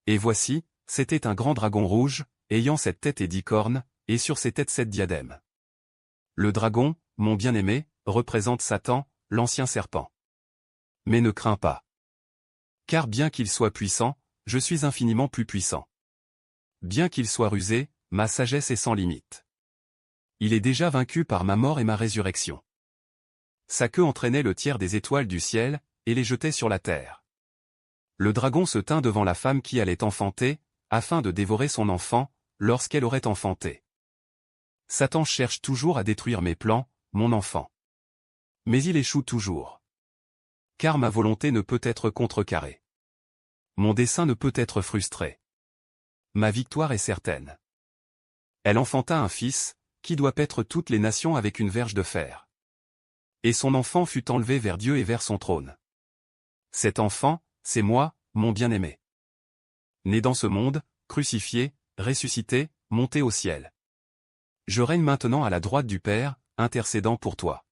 Et voici, c'était un grand dragon rouge, ayant 7 têtes et 10 cornes, et sur ses têtes 7 diadèmes. Le dragon, mon bien-aimé, représente Satan, l'ancien serpent. Mais ne crains pas. Car bien qu'il soit puissant, je suis infiniment plus puissant. Bien qu'il soit rusé, ma sagesse est sans limite. Il est déjà vaincu par ma mort et ma résurrection. Sa queue entraînait le tiers des étoiles du ciel, et les jetait sur la terre. Le dragon se tint devant la femme qui allait enfanter, afin de dévorer son enfant, lorsqu'elle aurait enfanté. Satan cherche toujours à détruire mes plans, mon enfant. Mais il échoue toujours. Car ma volonté ne peut être contrecarrée. Mon dessein ne peut être frustré. Ma victoire est certaine. Elle enfanta un fils, qui doit paître toutes les nations avec une verge de fer. Et son enfant fut enlevé vers Dieu et vers son trône. Cet enfant, c'est moi, mon bien-aimé. Né dans ce monde, crucifié, ressuscité, monté au ciel. Je règne maintenant à la droite du Père, intercédant pour toi.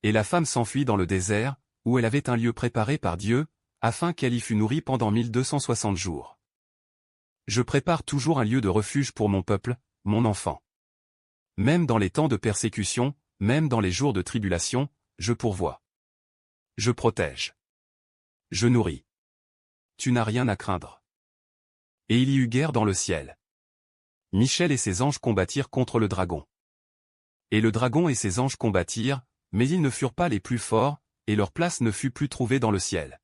Et la femme s'enfuit dans le désert, où elle avait un lieu préparé par Dieu, afin qu'elle y fût nourrie pendant 1260 jours. Je prépare toujours un lieu de refuge pour mon peuple, mon enfant. Même dans les temps de persécution, même dans les jours de tribulation, je pourvois. Je protège. Je nourris. Tu n'as rien à craindre. Et il y eut guerre dans le ciel. Michel et ses anges combattirent contre le dragon. Et le dragon et ses anges combattirent, mais ils ne furent pas les plus forts, et leur place ne fut plus trouvée dans le ciel.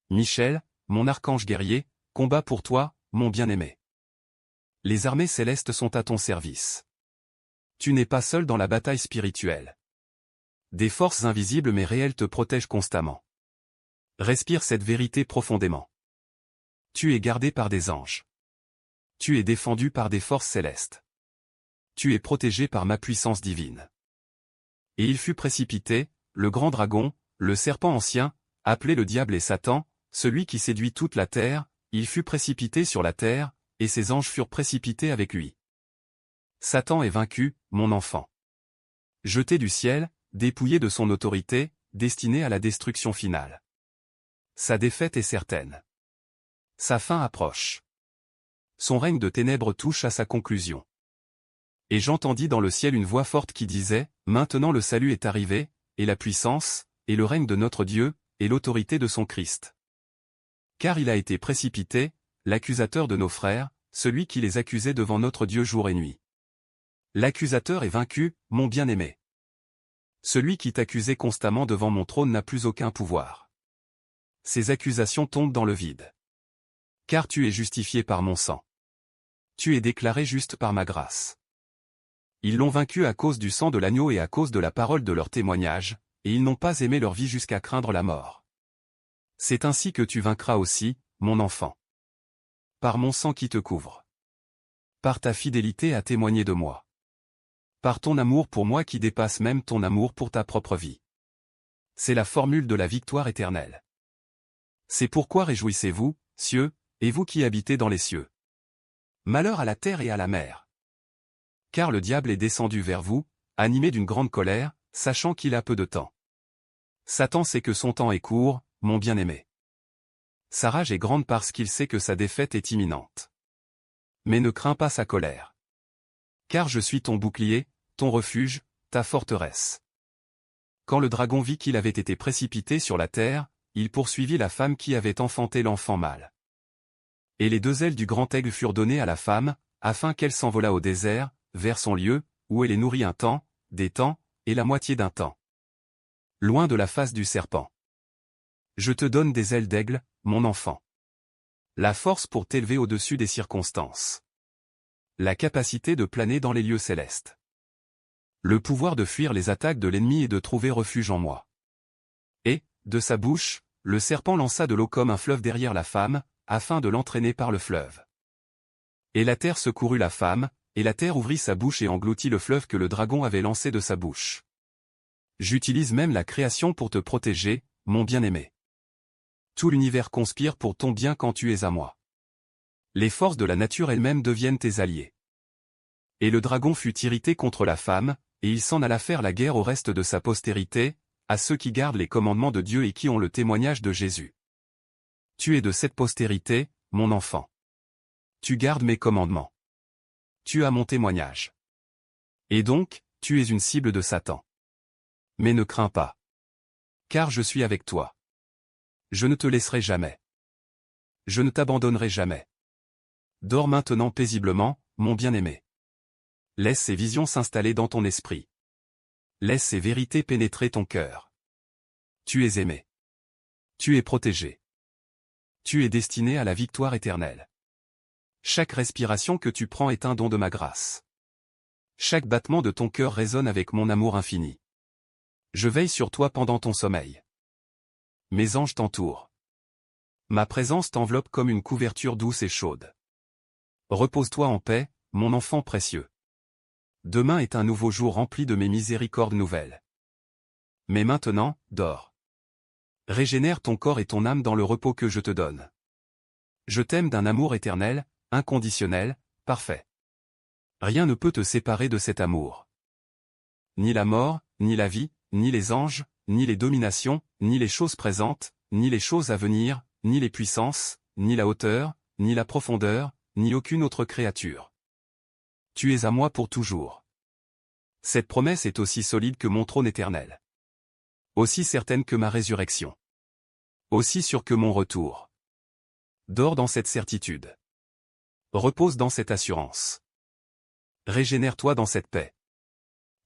Michel, mon archange guerrier, combat pour toi, mon bien-aimé. Les armées célestes sont à ton service. Tu n'es pas seul dans la bataille spirituelle. Des forces invisibles mais réelles te protègent constamment. Respire cette vérité profondément. Tu es gardé par des anges. Tu es défendu par des forces célestes. Tu es protégé par ma puissance divine. Et il fut précipité, le grand dragon, le serpent ancien, appelé le diable et Satan, celui qui séduit toute la terre, il fut précipité sur la terre, et ses anges furent précipités avec lui. Satan est vaincu, mon enfant. Jeté du ciel, dépouillé de son autorité, destiné à la destruction finale. Sa défaite est certaine. Sa fin approche. Son règne de ténèbres touche à sa conclusion. Et j'entendis dans le ciel une voix forte qui disait, « Maintenant le salut est arrivé, et la puissance, et le règne de notre Dieu, et l'autorité de son Christ. Car il a été précipité, l'accusateur de nos frères, celui qui les accusait devant notre Dieu jour et nuit. L'accusateur est vaincu, mon bien-aimé. Celui qui t'accusait constamment devant mon trône n'a plus aucun pouvoir. Ces accusations tombent dans le vide. Car tu es justifié par mon sang. Tu es déclaré juste par ma grâce. Ils l'ont vaincu à cause du sang de l'agneau et à cause de la parole de leur témoignage, et ils n'ont pas aimé leur vie jusqu'à craindre la mort. C'est ainsi que tu vaincras aussi, mon enfant. Par mon sang qui te couvre. Par ta fidélité à témoigner de moi. Par ton amour pour moi qui dépasse même ton amour pour ta propre vie. C'est la formule de la victoire éternelle. C'est pourquoi réjouissez-vous, cieux, et vous qui habitez dans les cieux. Malheur à la terre et à la mer. Car le diable est descendu vers vous, animé d'une grande colère, sachant qu'il a peu de temps. Satan sait que son temps est court, mon bien-aimé. Sa rage est grande parce qu'il sait que sa défaite est imminente. Mais ne crains pas sa colère. Car je suis ton bouclier, ton refuge, ta forteresse. Quand le dragon vit qu'il avait été précipité sur la terre, il poursuivit la femme qui avait enfanté l'enfant mâle. Et les 2 ailes du grand aigle furent données à la femme, afin qu'elle s'envolât au désert, vers son lieu, où elle est nourrie un temps, des temps, et la moitié d'un temps. Loin de la face du serpent. Je te donne des ailes d'aigle, mon enfant. La force pour t'élever au-dessus des circonstances. La capacité de planer dans les lieux célestes. Le pouvoir de fuir les attaques de l'ennemi et de trouver refuge en moi. Et, de sa bouche, le serpent lança de l'eau comme un fleuve derrière la femme, afin de l'entraîner par le fleuve. Et la terre secourut la femme, et la terre ouvrit sa bouche et engloutit le fleuve que le dragon avait lancé de sa bouche. J'utilise même la création pour te protéger, mon bien-aimé. Tout l'univers conspire pour ton bien quand tu es à moi. Les forces de la nature elles-mêmes deviennent tes alliés. Et le dragon fut irrité contre la femme, et il s'en alla faire la guerre au reste de sa postérité, à ceux qui gardent les commandements de Dieu et qui ont le témoignage de Jésus. Tu es de cette postérité, mon enfant. Tu gardes mes commandements. Tu as mon témoignage. Et donc, tu es une cible de Satan. Mais ne crains pas. Car je suis avec toi. Je ne te laisserai jamais. Je ne t'abandonnerai jamais. Dors maintenant paisiblement, mon bien-aimé. Laisse ces visions s'installer dans ton esprit. Laisse ces vérités pénétrer ton cœur. Tu es aimé. Tu es protégé. Tu es destiné à la victoire éternelle. Chaque respiration que tu prends est un don de ma grâce. Chaque battement de ton cœur résonne avec mon amour infini. Je veille sur toi pendant ton sommeil. Mes anges t'entourent. Ma présence t'enveloppe comme une couverture douce et chaude. Repose-toi en paix, mon enfant précieux. Demain est un nouveau jour rempli de mes miséricordes nouvelles. Mais maintenant, dors. Régénère ton corps et ton âme dans le repos que je te donne. Je t'aime d'un amour éternel, inconditionnel, parfait. Rien ne peut te séparer de cet amour. Ni la mort, ni la vie, ni les anges, ni les dominations, ni les choses présentes, ni les choses à venir, ni les puissances, ni la hauteur, ni la profondeur, ni aucune autre créature. Tu es à moi pour toujours. Cette promesse est aussi solide que mon trône éternel. Aussi certaine que ma résurrection. Aussi sûre que mon retour. Dors dans cette certitude. Repose dans cette assurance. Régénère-toi dans cette paix.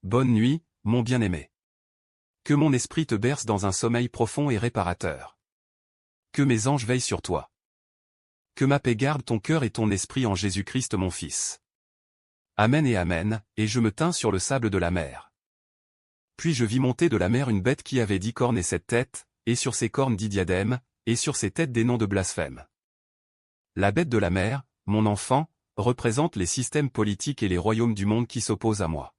Bonne nuit, mon bien-aimé. Que mon esprit te berce dans un sommeil profond et réparateur. Que mes anges veillent sur toi. Que ma paix garde ton cœur et ton esprit en Jésus-Christ mon Fils. Amen et Amen, et je me tins sur le sable de la mer. Puis je vis monter de la mer une bête qui avait 10 cornes et 7 têtes, et sur ses cornes 10 diadèmes, et sur ses têtes des noms de blasphème. La bête de la mer, mon enfant, représente les systèmes politiques et les royaumes du monde qui s'opposent à moi.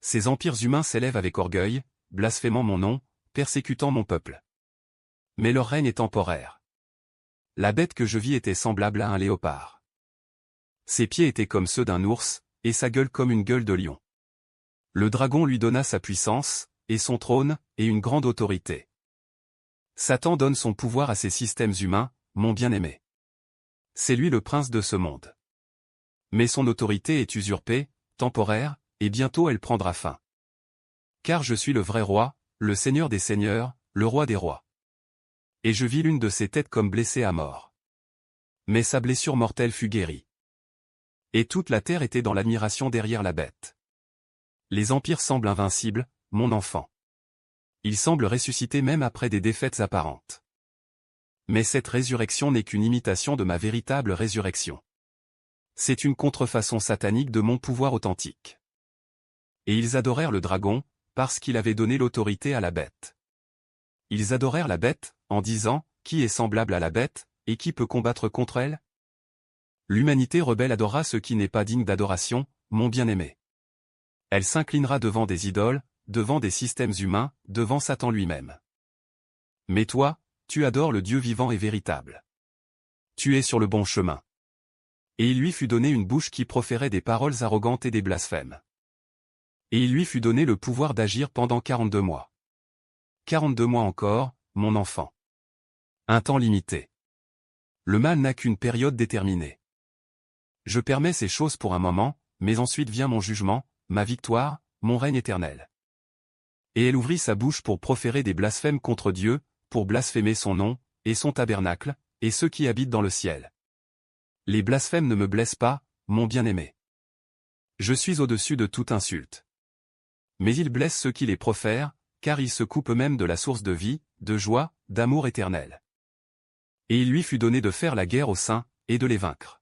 Ces empires humains s'élèvent avec orgueil, blasphémant mon nom, persécutant mon peuple. Mais leur règne est temporaire. La bête que je vis était semblable à un léopard. Ses pieds étaient comme ceux d'un ours, et sa gueule comme une gueule de lion. Le dragon lui donna sa puissance, et son trône, et une grande autorité. Satan donne son pouvoir à ces systèmes humains, mon bien-aimé. C'est lui le prince de ce monde. Mais son autorité est usurpée, temporaire, et bientôt elle prendra fin. Car je suis le vrai roi, le Seigneur des seigneurs, le roi des rois. Et je vis l'une de ses têtes comme blessée à mort. Mais sa blessure mortelle fut guérie. Et toute la terre était dans l'admiration derrière la bête. Les empires semblent invincibles, mon enfant. Ils semblent ressusciter même après des défaites apparentes. Mais cette résurrection n'est qu'une imitation de ma véritable résurrection. C'est une contrefaçon satanique de mon pouvoir authentique. Et ils adorèrent le dragon, parce qu'il avait donné l'autorité à la bête. Ils adorèrent la bête, en disant, qui est semblable à la bête, et qui peut combattre contre elle? L'humanité rebelle adora ce qui n'est pas digne d'adoration, mon bien-aimé. Elle s'inclinera devant des idoles, devant des systèmes humains, devant Satan lui-même. Mais toi, tu adores le Dieu vivant et véritable. Tu es sur le bon chemin. Et il lui fut donné une bouche qui proférait des paroles arrogantes et des blasphèmes. Et il lui fut donné le pouvoir d'agir pendant 42 mois. 42 mois encore, mon enfant. Un temps limité. Le mal n'a qu'une période déterminée. Je permets ces choses pour un moment, mais ensuite vient mon jugement, ma victoire, mon règne éternel. Et elle ouvrit sa bouche pour proférer des blasphèmes contre Dieu, pour blasphémer son nom, et son tabernacle, et ceux qui habitent dans le ciel. Les blasphèmes ne me blessent pas, mon bien-aimé. Je suis au-dessus de toute insulte. Mais ils blessent ceux qui les profèrent, car ils se coupent eux-mêmes de la source de vie, de joie, d'amour éternel. Et il lui fut donné de faire la guerre aux saints, et de les vaincre.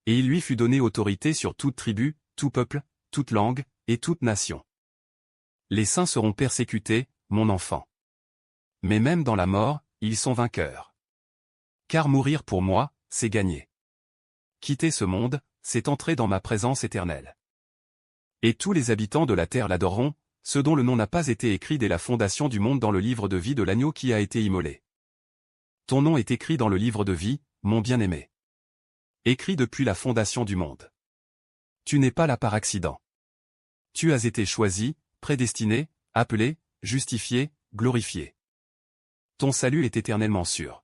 Et il lui fut donné autorité sur toute tribu, tout peuple, toute langue, et toute nation. Les saints seront persécutés, mon enfant. Mais même dans la mort, ils sont vainqueurs. Car mourir pour moi, c'est gagner. Quitter ce monde, c'est entrer dans ma présence éternelle. Et tous les habitants de la terre l'adoreront, ceux dont le nom n'a pas été écrit dès la fondation du monde dans le livre de vie de l'agneau qui a été immolé. Ton nom est écrit dans le livre de vie, mon bien-aimé. Écrit depuis la fondation du monde. Tu n'es pas là par accident. Tu as été choisi, prédestiné, appelé, justifié, glorifié. Ton salut est éternellement sûr.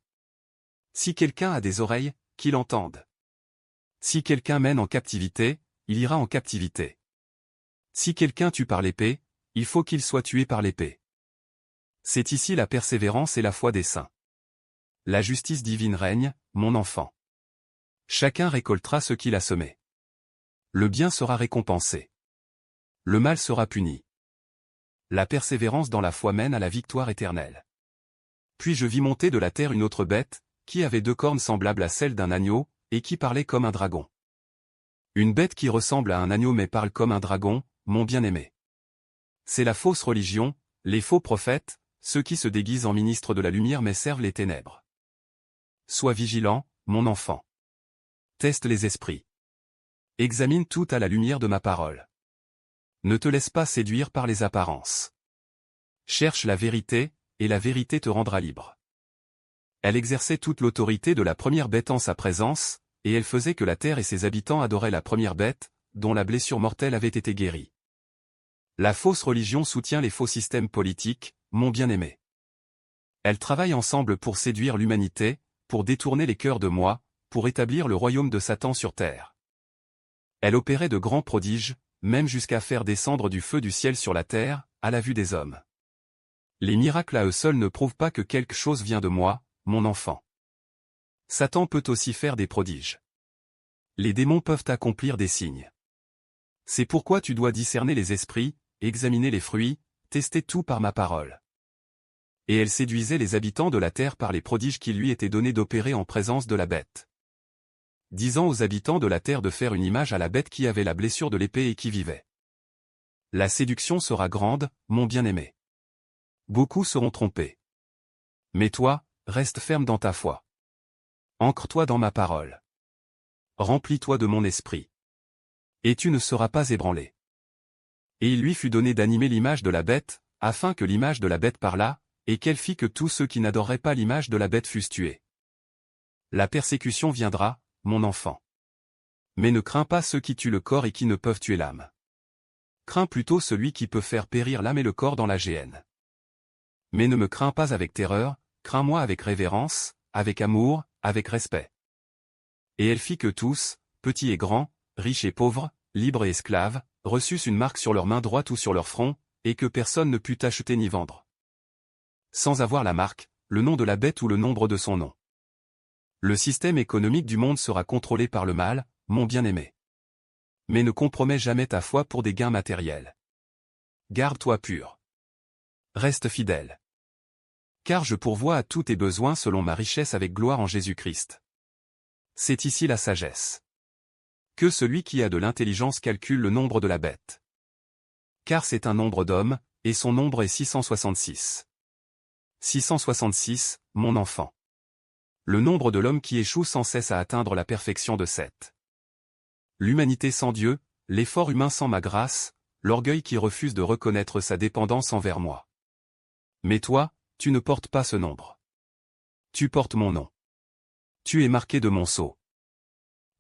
Si quelqu'un a des oreilles, qu'il entende. Si quelqu'un mène en captivité, il ira en captivité. Si quelqu'un tue par l'épée, il faut qu'il soit tué par l'épée. C'est ici la persévérance et la foi des saints. La justice divine règne, mon enfant. Chacun récoltera ce qu'il a semé. Le bien sera récompensé. Le mal sera puni. La persévérance dans la foi mène à la victoire éternelle. Puis je vis monter de la terre une autre bête, qui avait 2 cornes semblables à celles d'un agneau, et qui parlait comme un dragon. Une bête qui ressemble à un agneau mais parle comme un dragon, mon bien-aimé. C'est la fausse religion, les faux prophètes, ceux qui se déguisent en ministres de la lumière mais servent les ténèbres. Sois vigilant, mon enfant. Teste les esprits. Examine tout à la lumière de ma parole. Ne te laisse pas séduire par les apparences. Cherche la vérité, et la vérité te rendra libre. Elle exerçait toute l'autorité de la première bête en sa présence, et elle faisait que la terre et ses habitants adoraient la première bête, dont la blessure mortelle avait été guérie. La fausse religion soutient les faux systèmes politiques, mon bien-aimé. Elles travaillent ensemble pour séduire l'humanité, pour détourner les cœurs de moi, pour établir le royaume de Satan sur terre. Elle opérait de grands prodiges, même jusqu'à faire descendre du feu du ciel sur la terre, à la vue des hommes. Les miracles à eux seuls ne prouvent pas que quelque chose vient de moi, mon enfant. Satan peut aussi faire des prodiges. Les démons peuvent accomplir des signes. C'est pourquoi tu dois discerner les esprits, examiner les fruits, tester tout par ma parole. Et elle séduisait les habitants de la terre par les prodiges qui lui étaient donnés d'opérer en présence de la bête. Disant aux habitants de la terre de faire une image à la bête qui avait la blessure de l'épée et qui vivait. La séduction sera grande, mon bien-aimé. Beaucoup seront trompés. Mais toi, reste ferme dans ta foi. Ancre-toi dans ma parole. Remplis-toi de mon esprit. Et tu ne seras pas ébranlé. Et il lui fut donné d'animer l'image de la bête, afin que l'image de la bête parlât, et qu'elle fit que tous ceux qui n'adoreraient pas l'image de la bête fussent tués. La persécution viendra, mon enfant. Mais ne crains pas ceux qui tuent le corps et qui ne peuvent tuer l'âme. Crains plutôt celui qui peut faire périr l'âme et le corps dans la géhenne. Mais ne me crains pas avec terreur, crains-moi avec révérence, avec amour, avec respect. Et elle fit que tous, petits et grands, riches et pauvres, libres et esclaves, reçussent une marque sur leur main droite ou sur leur front, et que personne ne put acheter ni vendre. Sans avoir la marque, le nom de la bête ou le nombre de son nom. Le système économique du monde sera contrôlé par le mal, mon bien-aimé. Mais ne compromets jamais ta foi pour des gains matériels. Garde-toi pur. Reste fidèle. Car je pourvois à tous tes besoins selon ma richesse avec gloire en Jésus-Christ. C'est ici la sagesse. Que celui qui a de l'intelligence calcule le nombre de la bête. Car c'est un nombre d'hommes, et son nombre est 666. 666, mon enfant. Le nombre de l'homme qui échoue sans cesse à atteindre la perfection de 7. L'humanité sans Dieu, l'effort humain sans ma grâce, l'orgueil qui refuse de reconnaître sa dépendance envers moi. Mais toi, tu ne portes pas ce nombre. Tu portes mon nom. Tu es marqué de mon sceau.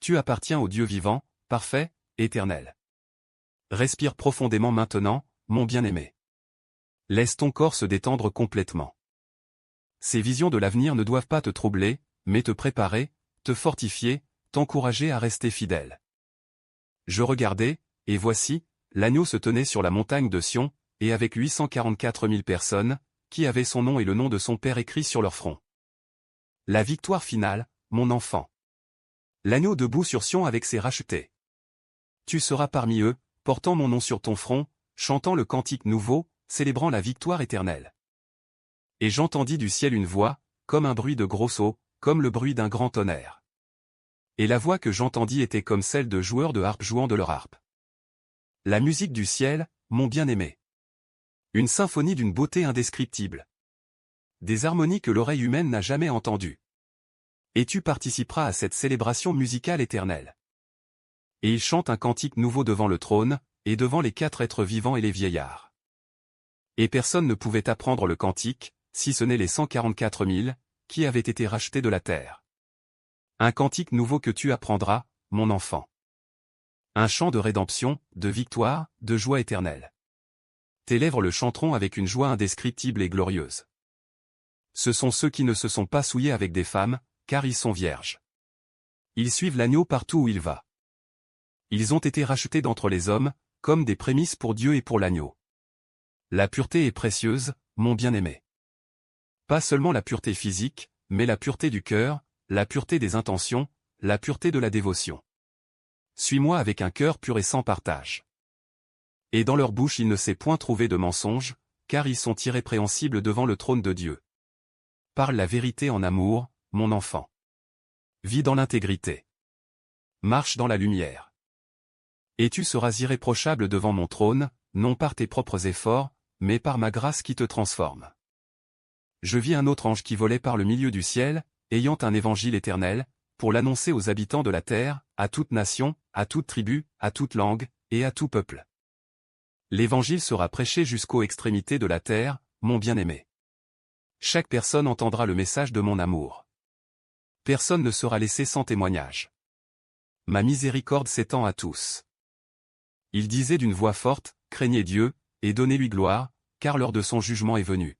Tu appartiens au Dieu vivant, parfait, éternel. Respire profondément maintenant, mon bien-aimé. Laisse ton corps se détendre complètement. Ces visions de l'avenir ne doivent pas te troubler, mais te préparer, te fortifier, t'encourager à rester fidèle. Je regardais, et voici, l'agneau se tenait sur la montagne de Sion, et avec 844 000 personnes, qui avaient son nom et le nom de son Père écrit sur leur front. La victoire finale, mon enfant. L'agneau debout sur Sion avec ses rachetés. Tu seras parmi eux, portant mon nom sur ton front, chantant le cantique nouveau, célébrant la victoire éternelle. Et j'entendis du ciel une voix, comme un bruit de gros eaux, comme le bruit d'un grand tonnerre. Et la voix que j'entendis était comme celle de joueurs de harpe jouant de leur harpe. La musique du ciel, mon bien-aimé. Une symphonie d'une beauté indescriptible. Des harmonies que l'oreille humaine n'a jamais entendues. Et tu participeras à cette célébration musicale éternelle. Et ils chantent un cantique nouveau devant le trône, et devant les 4 êtres vivants et les vieillards. Et personne ne pouvait apprendre le cantique, si ce n'est les 144 000, qui avaient été rachetés de la terre. Un cantique nouveau que tu apprendras, mon enfant. Un chant de rédemption, de victoire, de joie éternelle. tes lèvres le chanteront avec une joie indescriptible et glorieuse. Ce sont ceux qui ne se sont pas souillés avec des femmes, car ils sont vierges. Ils suivent l'agneau partout où il va. Ils ont été rachetés d'entre les hommes, comme des prémices pour Dieu et pour l'agneau. La pureté est précieuse, mon bien-aimé. Pas seulement la pureté physique, mais la pureté du cœur, la pureté des intentions, la pureté de la dévotion. Suis-moi avec un cœur pur et sans partage. Et dans leur bouche il ne s'est point trouvé de mensonge, car ils sont irrépréhensibles devant le trône de Dieu. Parle la vérité en amour, mon enfant. Vis dans l'intégrité. Marche dans la lumière. Et tu seras irréprochable devant mon trône, non par tes propres efforts, mais par ma grâce qui te transforme. Je vis un autre ange qui volait par le milieu du ciel, ayant un évangile éternel, pour l'annoncer aux habitants de la terre, à toute nation, à toute tribu, à toute langue, et à tout peuple. L'évangile sera prêché jusqu'aux extrémités de la terre, mon bien-aimé. Chaque personne entendra le message de mon amour. Personne ne sera laissé sans témoignage. Ma miséricorde s'étend à tous. Il disait d'une voix forte, craignez Dieu, et donnez-lui gloire, car l'heure de son jugement est venue.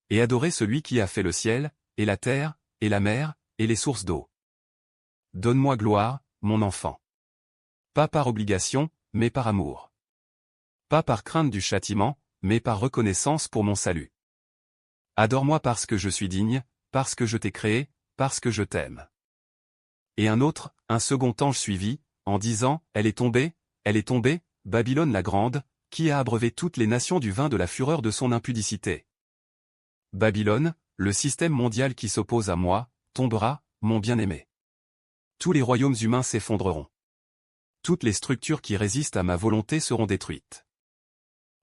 Et adorez celui qui a fait le ciel, et la terre, et la mer, et les sources d'eau. Donne-moi gloire, mon enfant. Pas par obligation, mais par amour. Pas par crainte du châtiment, mais par reconnaissance pour mon salut. Adore-moi parce que je suis digne, parce que je t'ai créé, parce que je t'aime. Et un second ange suivit, en disant, elle est tombée, Babylone la grande, qui a abreuvé toutes les nations du vin de la fureur de son impudicité. Babylone, le système mondial qui s'oppose à moi, tombera, mon bien-aimé. Tous les royaumes humains s'effondreront. Toutes les structures qui résistent à ma volonté seront détruites.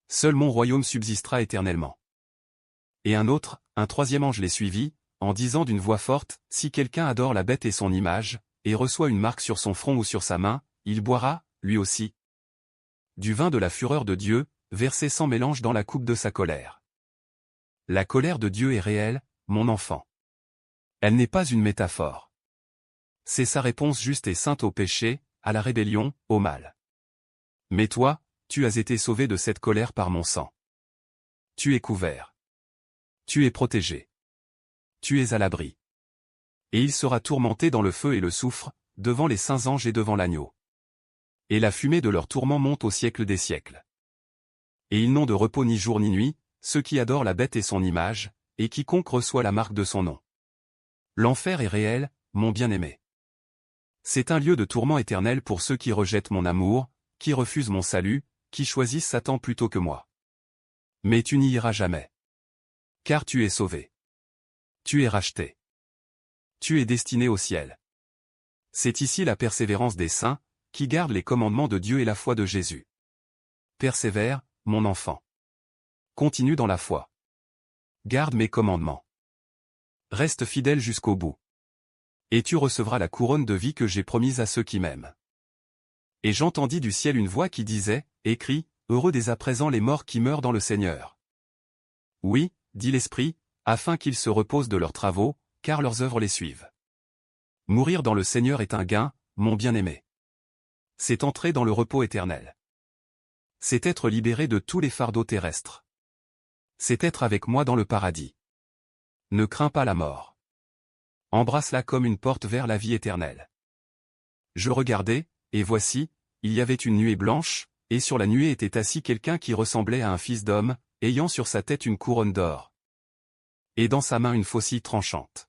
Seul mon royaume subsistera éternellement. Et un troisième ange les suivit, en disant d'une voix forte, si quelqu'un adore la bête et son image, et reçoit une marque sur son front ou sur sa main, il boira, lui aussi, du vin de la fureur de Dieu, versé sans mélange dans la coupe de sa colère. La colère de Dieu est réelle, mon enfant. Elle n'est pas une métaphore. C'est sa réponse juste et sainte au péché, à la rébellion, au mal. Mais toi, tu as été sauvé de cette colère par mon sang. Tu es couvert. Tu es protégé. Tu es à l'abri. Et il sera tourmenté dans le feu et le soufre, devant les saints anges et devant l'agneau. Et la fumée de leur tourment monte au siècle des siècles. Et ils n'ont de repos ni jour ni nuit, ceux qui adorent la bête et son image, et quiconque reçoit la marque de son nom. L'enfer est réel, mon bien-aimé. C'est un lieu de tourment éternel pour ceux qui rejettent mon amour, qui refusent mon salut, qui choisissent Satan plutôt que moi. Mais tu n'y iras jamais. Car tu es sauvé. Tu es racheté. Tu es destiné au ciel. C'est ici la persévérance des saints, qui gardent les commandements de Dieu et la foi de Jésus. Persévère, mon enfant. Continue dans la foi. Garde mes commandements. Reste fidèle jusqu'au bout. Et tu recevras la couronne de vie que j'ai promise à ceux qui m'aiment. Et j'entendis du ciel une voix qui disait, écris, heureux dès à présent les morts qui meurent dans le Seigneur. Oui, dit l'Esprit, afin qu'ils se reposent de leurs travaux, car leurs œuvres les suivent. Mourir dans le Seigneur est un gain, mon bien-aimé. C'est entrer dans le repos éternel. C'est être libéré de tous les fardeaux terrestres. C'est être avec moi dans le paradis. Ne crains pas la mort. Embrasse-la comme une porte vers la vie éternelle. Je regardai, et voici, il y avait une nuée blanche, et sur la nuée était assis quelqu'un qui ressemblait à un fils d'homme, ayant sur sa tête une couronne d'or. Et dans sa main une faucille tranchante.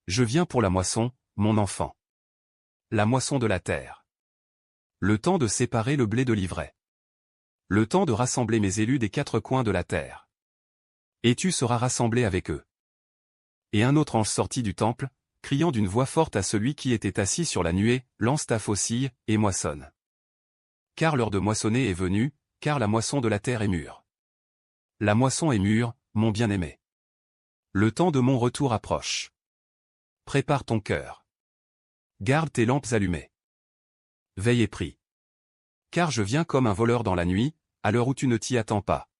Je viens pour la moisson, mon enfant. La moisson de la terre. Le temps de séparer le blé de l'ivraie. Le temps de rassembler mes élus des quatre coins de la terre. Et tu seras rassemblé avec eux. Et un autre ange sortit du temple, criant d'une voix forte à celui qui était assis sur la nuée, lance ta faucille, et moissonne. Car l'heure de moissonner est venue, car la moisson de la terre est mûre. La moisson est mûre, mon bien-aimé. Le temps de mon retour approche. Prépare ton cœur. Garde tes lampes allumées. Veille et prie. Car je viens comme un voleur dans la nuit, à l'heure où tu ne t'y attends pas.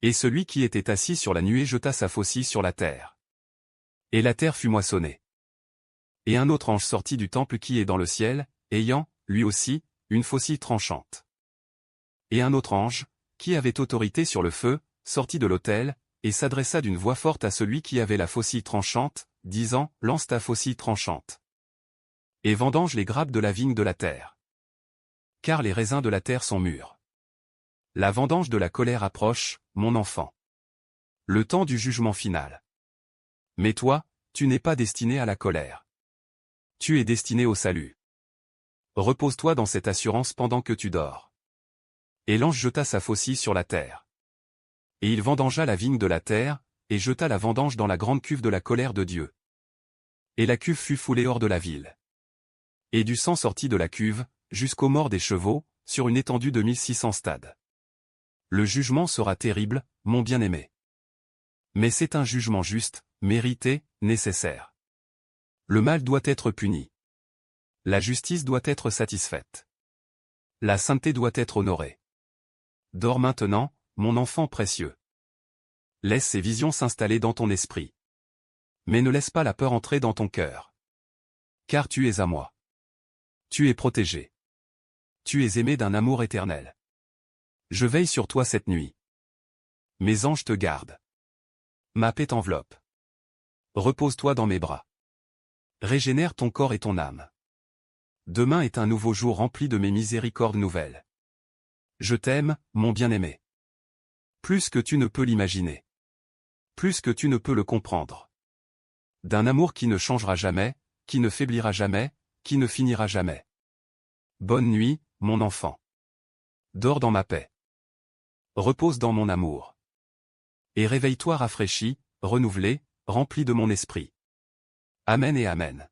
Et celui qui était assis sur la nuée jeta sa faucille sur la terre. Et la terre fut moissonnée. Et un autre ange sortit du temple qui est dans le ciel, ayant, lui aussi, une faucille tranchante. Et un autre ange, qui avait autorité sur le feu, sortit de l'autel, et s'adressa d'une voix forte à celui qui avait la faucille tranchante, disant, lance ta faucille tranchante. Et vendange les grappes de la vigne de la terre. Car les raisins de la terre sont mûrs. La vendange de la colère approche, mon enfant. Le temps du jugement final. Mais toi, tu n'es pas destiné à la colère. Tu es destiné au salut. Repose-toi dans cette assurance pendant que tu dors. Et l'ange jeta sa faucille sur la terre. Et il vendangea la vigne de la terre, et jeta la vendange dans la grande cuve de la colère de Dieu. Et la cuve fut foulée hors de la ville. Et du sang sortit de la cuve, jusqu'aux morts des chevaux, sur une étendue de 1600 stades. Le jugement sera terrible, mon bien-aimé. Mais c'est un jugement juste, mérité, nécessaire. Le mal doit être puni. La justice doit être satisfaite. La sainteté doit être honorée. Dors maintenant, mon enfant précieux. Laisse ces visions s'installer dans ton esprit. Mais ne laisse pas la peur entrer dans ton cœur. Car tu es à moi. Tu es protégé. Tu es aimé d'un amour éternel. Je veille sur toi cette nuit. Mes anges te gardent. Ma paix t'enveloppe. Repose-toi dans mes bras. Régénère ton corps et ton âme. Demain est un nouveau jour rempli de mes miséricordes nouvelles. Je t'aime, mon bien-aimé. Plus que tu ne peux l'imaginer. Plus que tu ne peux le comprendre. D'un amour qui ne changera jamais, qui ne faiblira jamais, qui ne finira jamais. Bonne nuit, mon enfant. Dors dans ma paix. Repose dans mon amour. Et réveille-toi rafraîchi, renouvelé, rempli de mon esprit. Amen et Amen.